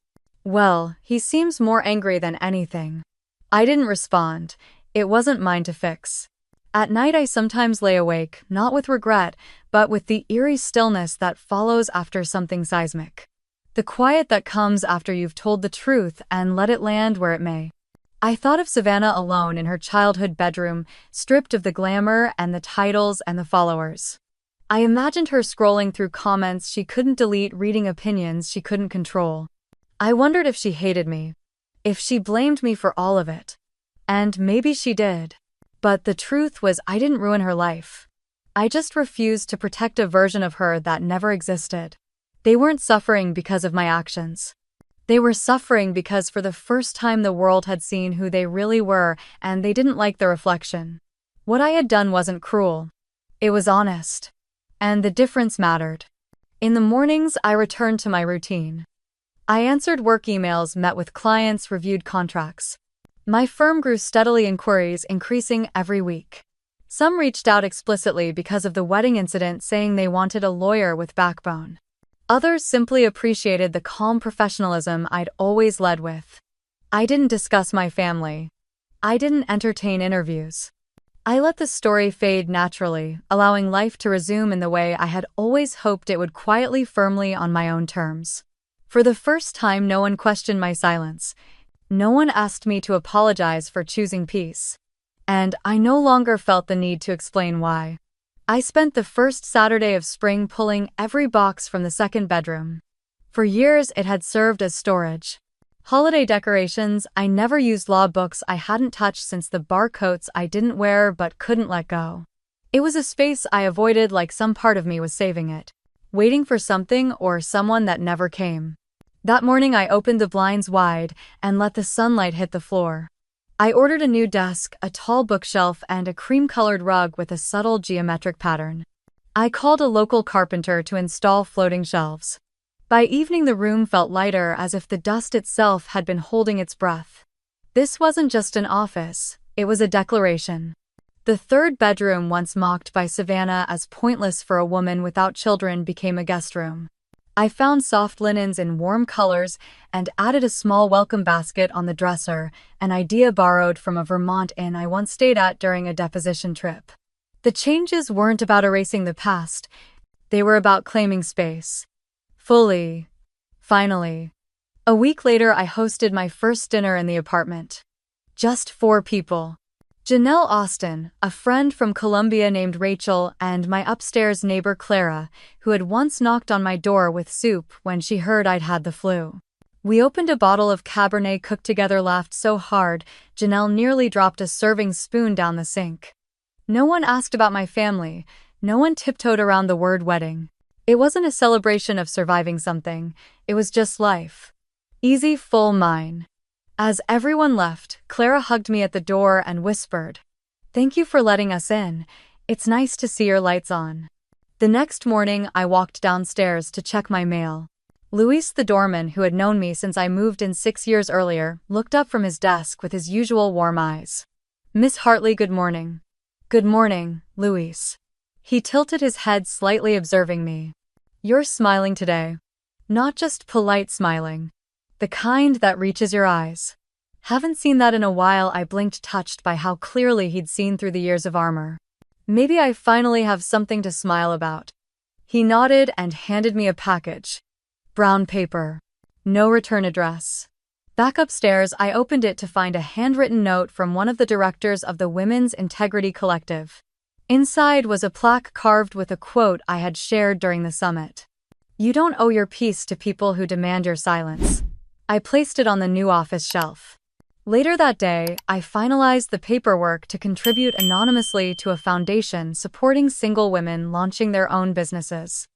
well, he seems more angry than anything." I didn't respond. It wasn't mine to fix. At night I sometimes lay awake, not with regret, but with the eerie stillness that follows after something seismic. The quiet that comes after you've told the truth and let it land where it may. I thought of Savannah alone in her childhood bedroom, stripped of the glamour and the titles and the followers. I imagined her scrolling through comments she couldn't delete, reading opinions she couldn't control. I wondered if she hated me, if she blamed me for all of it. And maybe she did. But the truth was, I didn't ruin her life. I just refused to protect a version of her that never existed. They weren't suffering because of my actions. They were suffering because for the first time the world had seen who they really were, and they didn't like the reflection. What I had done wasn't cruel. It was honest. And the difference mattered. In the mornings, I returned to my routine. I answered work emails, met with clients, reviewed contracts. My firm grew steadily, inquiries increasing every week. Some reached out explicitly because of the wedding incident, saying they wanted a lawyer with backbone. Others simply appreciated the calm professionalism I'd always led with. I didn't discuss my family. I didn't entertain interviews. I let the story fade naturally, allowing life to resume in the way I had always hoped it would, quietly, firmly, on my own terms. For the first time, no one questioned my silence. No one asked me to apologize for choosing peace. And I no longer felt the need to explain why. I spent the first Saturday of spring pulling every box from the second bedroom. For years, it had served as storage. Holiday decorations, I never used, law books I hadn't touched since the bar coats I didn't wear but couldn't let go. It was a space I avoided, like some part of me was saving it, waiting for something or someone that never came. That morning I opened the blinds wide and let the sunlight hit the floor. I ordered a new desk, a tall bookshelf, and a cream-colored rug with a subtle geometric pattern. I called a local carpenter to install floating shelves. By evening the room felt lighter, as if the dust itself had been holding its breath. This wasn't just an office, it was a declaration. The third bedroom, once mocked by Savannah as pointless for a woman without children, became a guest room. I found soft linens in warm colors and added a small welcome basket on the dresser, an idea borrowed from a Vermont inn I once stayed at during a deposition trip. The changes weren't about erasing the past, they were about claiming space. Fully. Finally. A week later, I hosted my first dinner in the apartment. Just 4 people. Janelle Austin, a friend from Columbia named Rachel, and my upstairs neighbor Clara, who had once knocked on my door with soup when she heard I'd had the flu. We opened a bottle of Cabernet, cooked together, laughed so hard, Janelle nearly dropped a serving spoon down the sink. No one asked about my family, no one tiptoed around the word wedding. It wasn't a celebration of surviving something, it was just life. Easy, full, mine. As everyone left, Clara hugged me at the door and whispered, "Thank you for letting us in. It's nice to see your lights on." The next morning, I walked downstairs to check my mail. Luis, the doorman who had known me since I moved in 6 years earlier, looked up from his desk with his usual warm eyes. "Miss Hartley, good morning." "Good morning, Luis." He tilted his head slightly, observing me. "You're smiling today. Not just polite smiling. The kind that reaches your eyes." "Haven't seen that in a while," I blinked, touched by how clearly he'd seen through the years of armor. "Maybe I finally have something to smile about." He nodded and handed me a package. Brown paper. No return address. Back upstairs, I opened it to find a handwritten note from one of the directors of the Women's Integrity Collective. Inside was a plaque carved with a quote I had shared during the summit. "You don't owe your peace to people who demand your silence." I placed it on the new office shelf. Later that day, I finalized the paperwork to contribute anonymously to a foundation supporting single women launching their own businesses.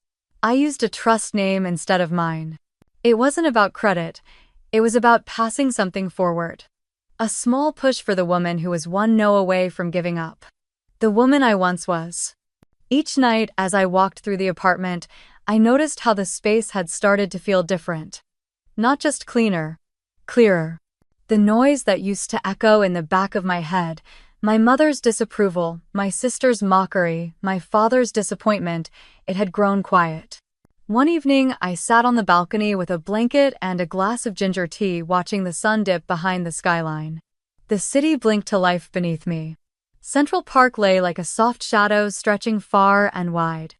I used a trust name instead of mine. It wasn't about credit, it was about passing something forward. A small push for the woman who was one no away from giving up. The woman I once was. Each night, as I walked through the apartment, I noticed how the space had started to feel different. Not just cleaner, clearer. The noise that used to echo in the back of my head, my mother's disapproval, my sister's mockery, my father's disappointment, it had grown quiet. One evening, I sat on the balcony with a blanket and a glass of ginger tea watching the sun dip behind the skyline. The city blinked to life beneath me. Central Park lay like a soft shadow stretching far and wide.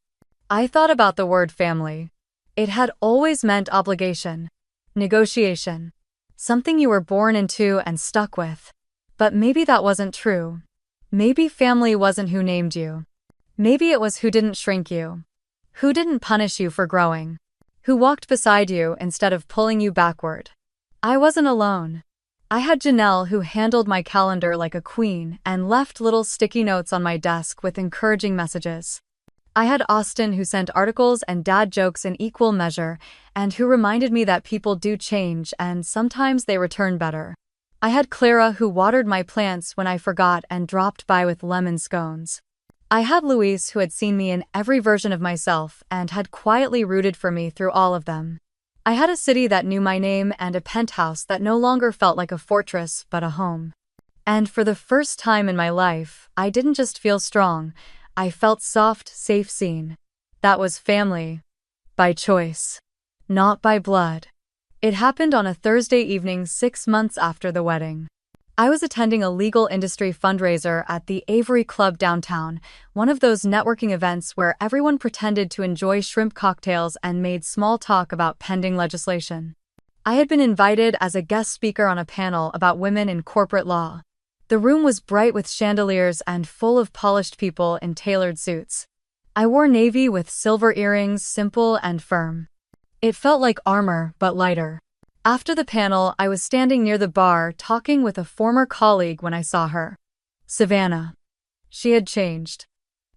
I thought about the word family. It had always meant obligation, negotiation. Something you were born into and stuck with. But maybe that wasn't true. Maybe family wasn't who named you. Maybe it was who didn't shrink you. Who didn't punish you for growing. Who walked beside you instead of pulling you backward. I wasn't alone. I had Janelle who handled my calendar like a queen and left little sticky notes on my desk with encouraging messages. I had Austin who sent articles and dad jokes in equal measure and who reminded me that people do change and sometimes they return better. I had Clara who watered my plants when I forgot and dropped by with lemon scones. I had Luis who had seen me in every version of myself and had quietly rooted for me through all of them. I had a city that knew my name and a penthouse that no longer felt like a fortress but a home. And for the first time in my life, I didn't just feel strong. I felt soft, safe seen. That was family. By choice. Not by blood. It happened on a Thursday evening 6 months after the wedding. I was attending a legal industry fundraiser at the Avery Club downtown, one of those networking events where everyone pretended to enjoy shrimp cocktails and made small talk about pending legislation. I had been invited as a guest speaker on a panel about women in corporate law. The room was bright with chandeliers and full of polished people in tailored suits. I wore navy with silver earrings, simple and firm. It felt like armor, but lighter. After the panel, I was standing near the bar talking with a former colleague when I saw her. Savannah. She had changed.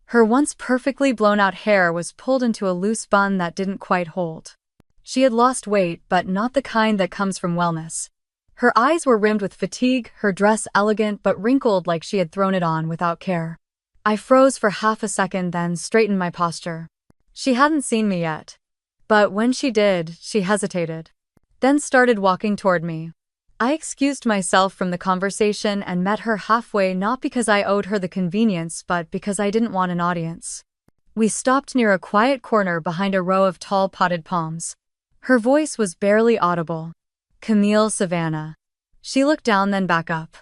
Her once perfectly blown-out hair was pulled into a loose bun that didn't quite hold. She had lost weight, but not the kind that comes from wellness. Her eyes were rimmed with fatigue, her dress elegant but wrinkled like she had thrown it on without care. I froze for half a second, then straightened my posture. She hadn't seen me yet. But when she did, she hesitated. Then started walking toward me. I excused myself from the conversation and met her halfway, not because I owed her the convenience but because I didn't want an audience. We stopped near a quiet corner behind a row of tall potted palms. Her voice was barely audible. "Camille, Savannah." She looked down then back up.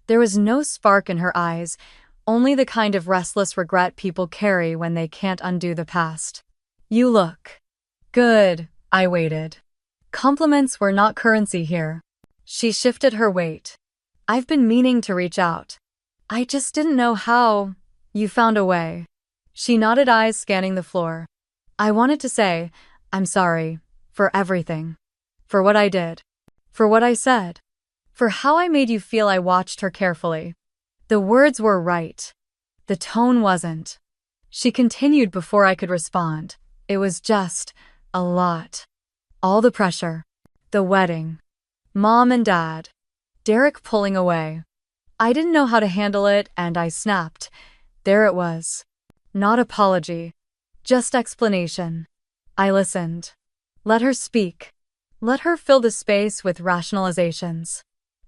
There was no spark in her eyes, only the kind of restless regret people carry when they can't undo the past. "You look good." I waited. Compliments were not currency here. She shifted her weight. "I've been meaning to reach out. I just didn't know how. You found a way." She nodded, eyes scanning the floor. I wanted to say, "I'm sorry. For everything. For what I did. For what I said. For how I made you feel." I watched her carefully. The words were right. The tone wasn't. She continued before I could respond. "It was just a lot. All the pressure. The wedding. Mom and Dad. Derek pulling away. I didn't know how to handle it and I snapped. There it was. Not apology. Just explanation. I listened. Let her speak. Let her fill the space with rationalizations.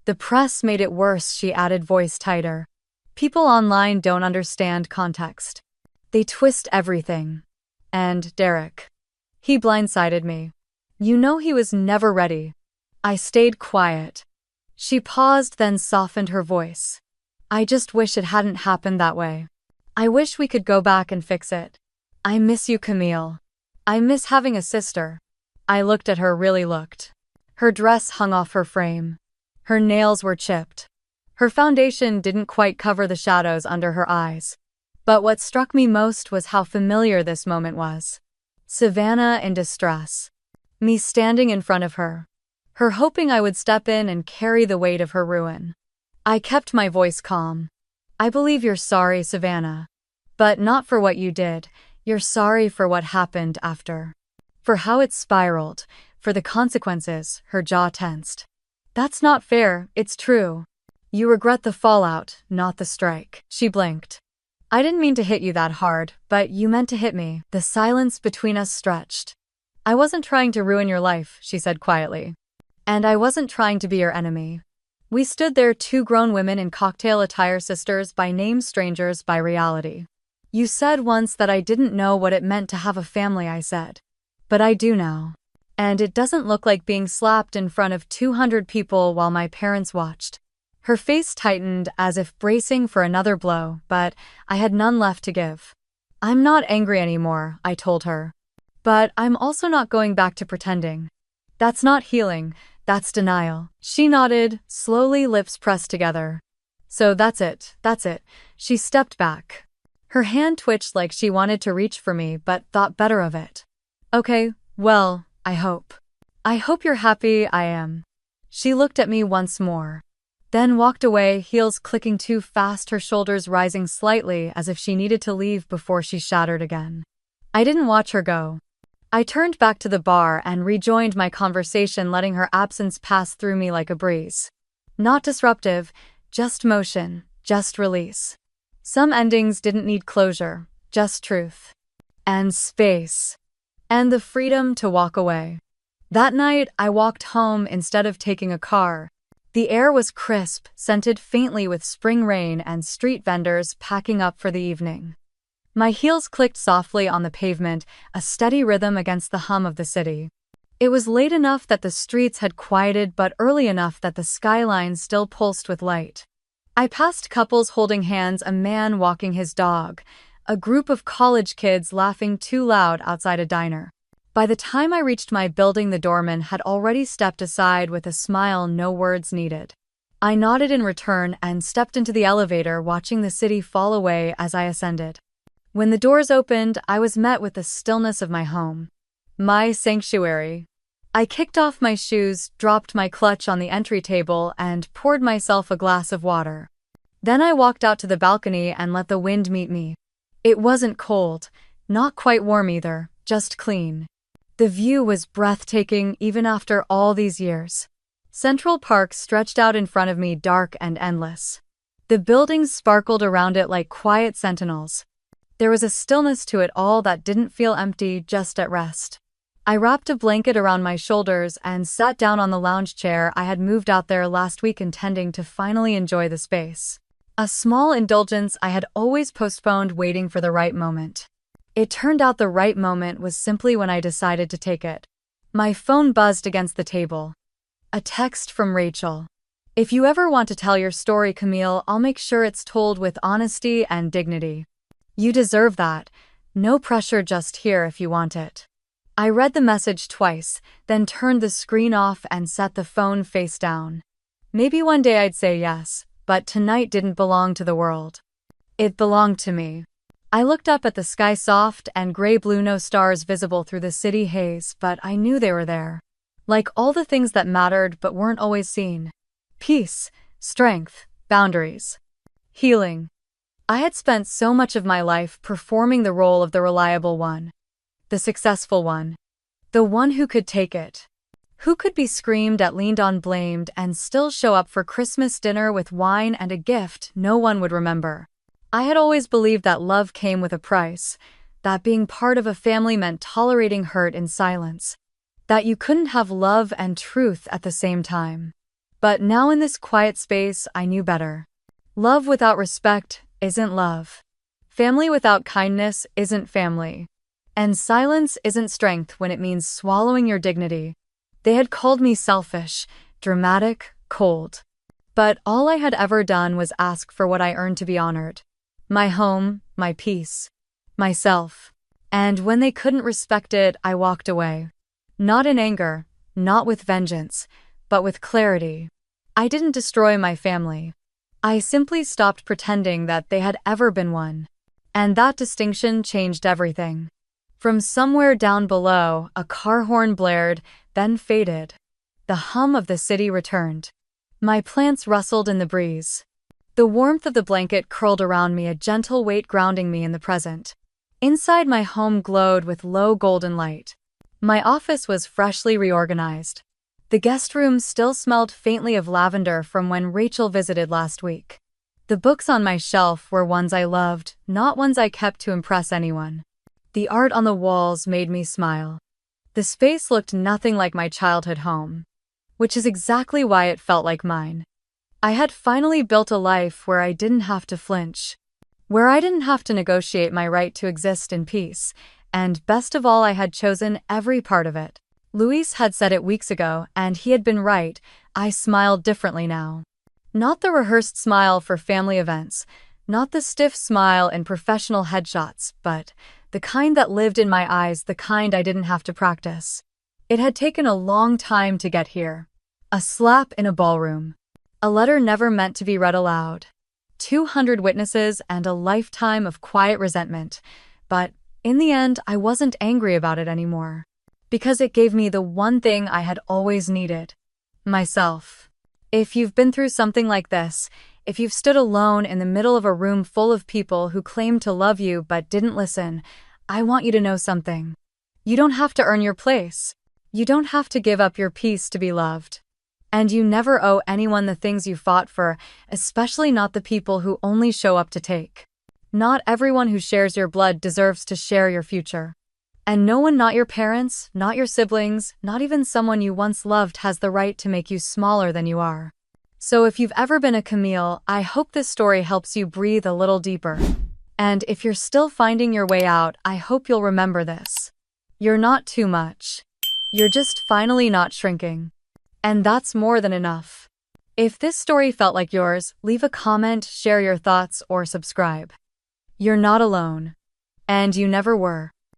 "The press made it worse," she added, voice tighter. "People online don't understand context. They twist everything. And Derek. He blindsided me. You know he was never ready." I stayed quiet. She paused, then softened her voice. "I just wish it hadn't happened that way. I wish we could go back and fix it. I miss you, Camille." I miss having a sister. I looked at her, really looked. Her dress hung off her frame. Her nails were chipped. Her foundation didn't quite cover the shadows under her eyes. But what struck me most was how familiar this moment was. Savannah in distress. Me standing in front of her. Her hoping I would step in and carry the weight of her ruin. I kept my voice calm. I believe you're sorry, Savannah. But not for what you did. You're sorry for what happened after. For how it spiraled. For the consequences. Her jaw tensed. That's not fair, it's true. You regret the fallout, not the strike. She blinked. I didn't mean to hit you that hard, but you meant to hit me. The silence between us stretched. I wasn't trying to ruin your life, she said quietly. And I wasn't trying to be your enemy. We stood there, two grown women in cocktail attire, sisters by name, strangers by reality. You said once that I didn't know what it meant to have a family, I said. But I do now. And it doesn't look like being slapped in front of 200 people while my parents watched. Her face tightened as if bracing for another blow, but I had none left to give. I'm not angry anymore, I told her. But I'm also not going back to pretending. That's not healing, that's denial. She nodded, slowly, lips pressed together. So that's it. She stepped back. Her hand twitched like she wanted to reach for me but thought better of it. Okay, well, I hope. I hope you're happy. I am. She looked at me once more. Then walked away, heels clicking too fast, her shoulders rising slightly as if she needed to leave before she shattered again. I didn't watch her go. I turned back to the bar and rejoined my conversation, letting her absence pass through me like a breeze. Not disruptive, just motion, just release. Some endings didn't need closure, just truth. And space. And the freedom to walk away. That night, I walked home instead of taking a car. The air was crisp, scented faintly with spring rain and street vendors packing up for the evening. My heels clicked softly on the pavement, a steady rhythm against the hum of the city. It was late enough that the streets had quieted but early enough that the skyline still pulsed with light. I passed couples holding hands, a man walking his dog, a group of college kids laughing too loud outside a diner. By the time I reached my building, the doorman had already stepped aside with a smile, no words needed. I nodded in return and stepped into the elevator, watching the city fall away as I ascended. When the doors opened, I was met with the stillness of my home. My sanctuary. I kicked off my shoes, dropped my clutch on the entry table, and poured myself a glass of water. Then I walked out to the balcony and let the wind meet me. It wasn't cold, not quite warm either, just clean. The view was breathtaking even after all these years. Central Park stretched out in front of me, dark and endless. The buildings sparkled around it like quiet sentinels. There was a stillness to it all that didn't feel empty, just at rest. I wrapped a blanket around my shoulders and sat down on the lounge chair I had moved out there last week, intending to finally enjoy the space. A small indulgence I had always postponed, waiting for the right moment. It turned out the right moment was simply when I decided to take it. My phone buzzed against the table. A text from Rachel. If you ever want to tell your story, Camille, I'll make sure it's told with honesty and dignity. You deserve that. No pressure, just here if you want it. I read the message twice, then turned the screen off and set the phone face down. Maybe one day I'd say yes, but tonight didn't belong to the world. It belonged to me. I looked up at the sky, soft and gray-blue, no stars visible through the city haze, but I knew they were there. Like all the things that mattered but weren't always seen. Peace, strength, boundaries, healing. I had spent so much of my life performing the role of the reliable one. The successful one. The one who could take it. Who could be screamed at, leaned on, blamed, and still show up for Christmas dinner with wine and a gift no one would remember. I had always believed that love came with a price, that being part of a family meant tolerating hurt in silence, that you couldn't have love and truth at the same time. But now in this quiet space, I knew better. Love without respect isn't love. Family without kindness isn't family. And silence isn't strength when it means swallowing your dignity. They had called me selfish, dramatic, cold. But all I had ever done was ask for what I earned to be honored. My home, my peace, myself. And when they couldn't respect it, I walked away. Not in anger, not with vengeance, but with clarity. I didn't destroy my family. I simply stopped pretending that they had ever been one. And that distinction changed everything. From somewhere down below, a car horn blared, then faded. The hum of the city returned. My plants rustled in the breeze. The warmth of the blanket curled around me, a gentle weight grounding me in the present. Inside, my home glowed with low golden light. My office was freshly reorganized. The guest room still smelled faintly of lavender from when Rachel visited last week. The books on my shelf were ones I loved, not ones I kept to impress anyone. The art on the walls made me smile. The space looked nothing like my childhood home, which is exactly why it felt like mine. I had finally built a life where I didn't have to flinch, where I didn't have to negotiate my right to exist in peace, and best of all, I had chosen every part of it. Luis had said it weeks ago, and he had been right. I smiled differently now. Not the rehearsed smile for family events, not the stiff smile in professional headshots, but the kind that lived in my eyes, the kind I didn't have to practice. It had taken a long time to get here. A slap in a ballroom. A letter never meant to be read aloud. 200 witnesses and a lifetime of quiet resentment. But in the end, I wasn't angry about it anymore. Because it gave me the one thing I had always needed. Myself. If you've been through something like this, if you've stood alone in the middle of a room full of people who claimed to love you but didn't listen, I want you to know something. You don't have to earn your place. You don't have to give up your peace to be loved. And you never owe anyone the things you fought for, especially not the people who only show up to take. Not everyone who shares your blood deserves to share your future. And no one, not your parents, not your siblings, not even someone you once loved, has the right to make you smaller than you are. So if you've ever been a Camille, I hope this story helps you breathe a little deeper. And if you're still finding your way out, I hope you'll remember this. You're not too much. You're just finally not shrinking. And that's more than enough. If this story felt like yours, leave a comment, share your thoughts, or subscribe. You're not alone. And you never were.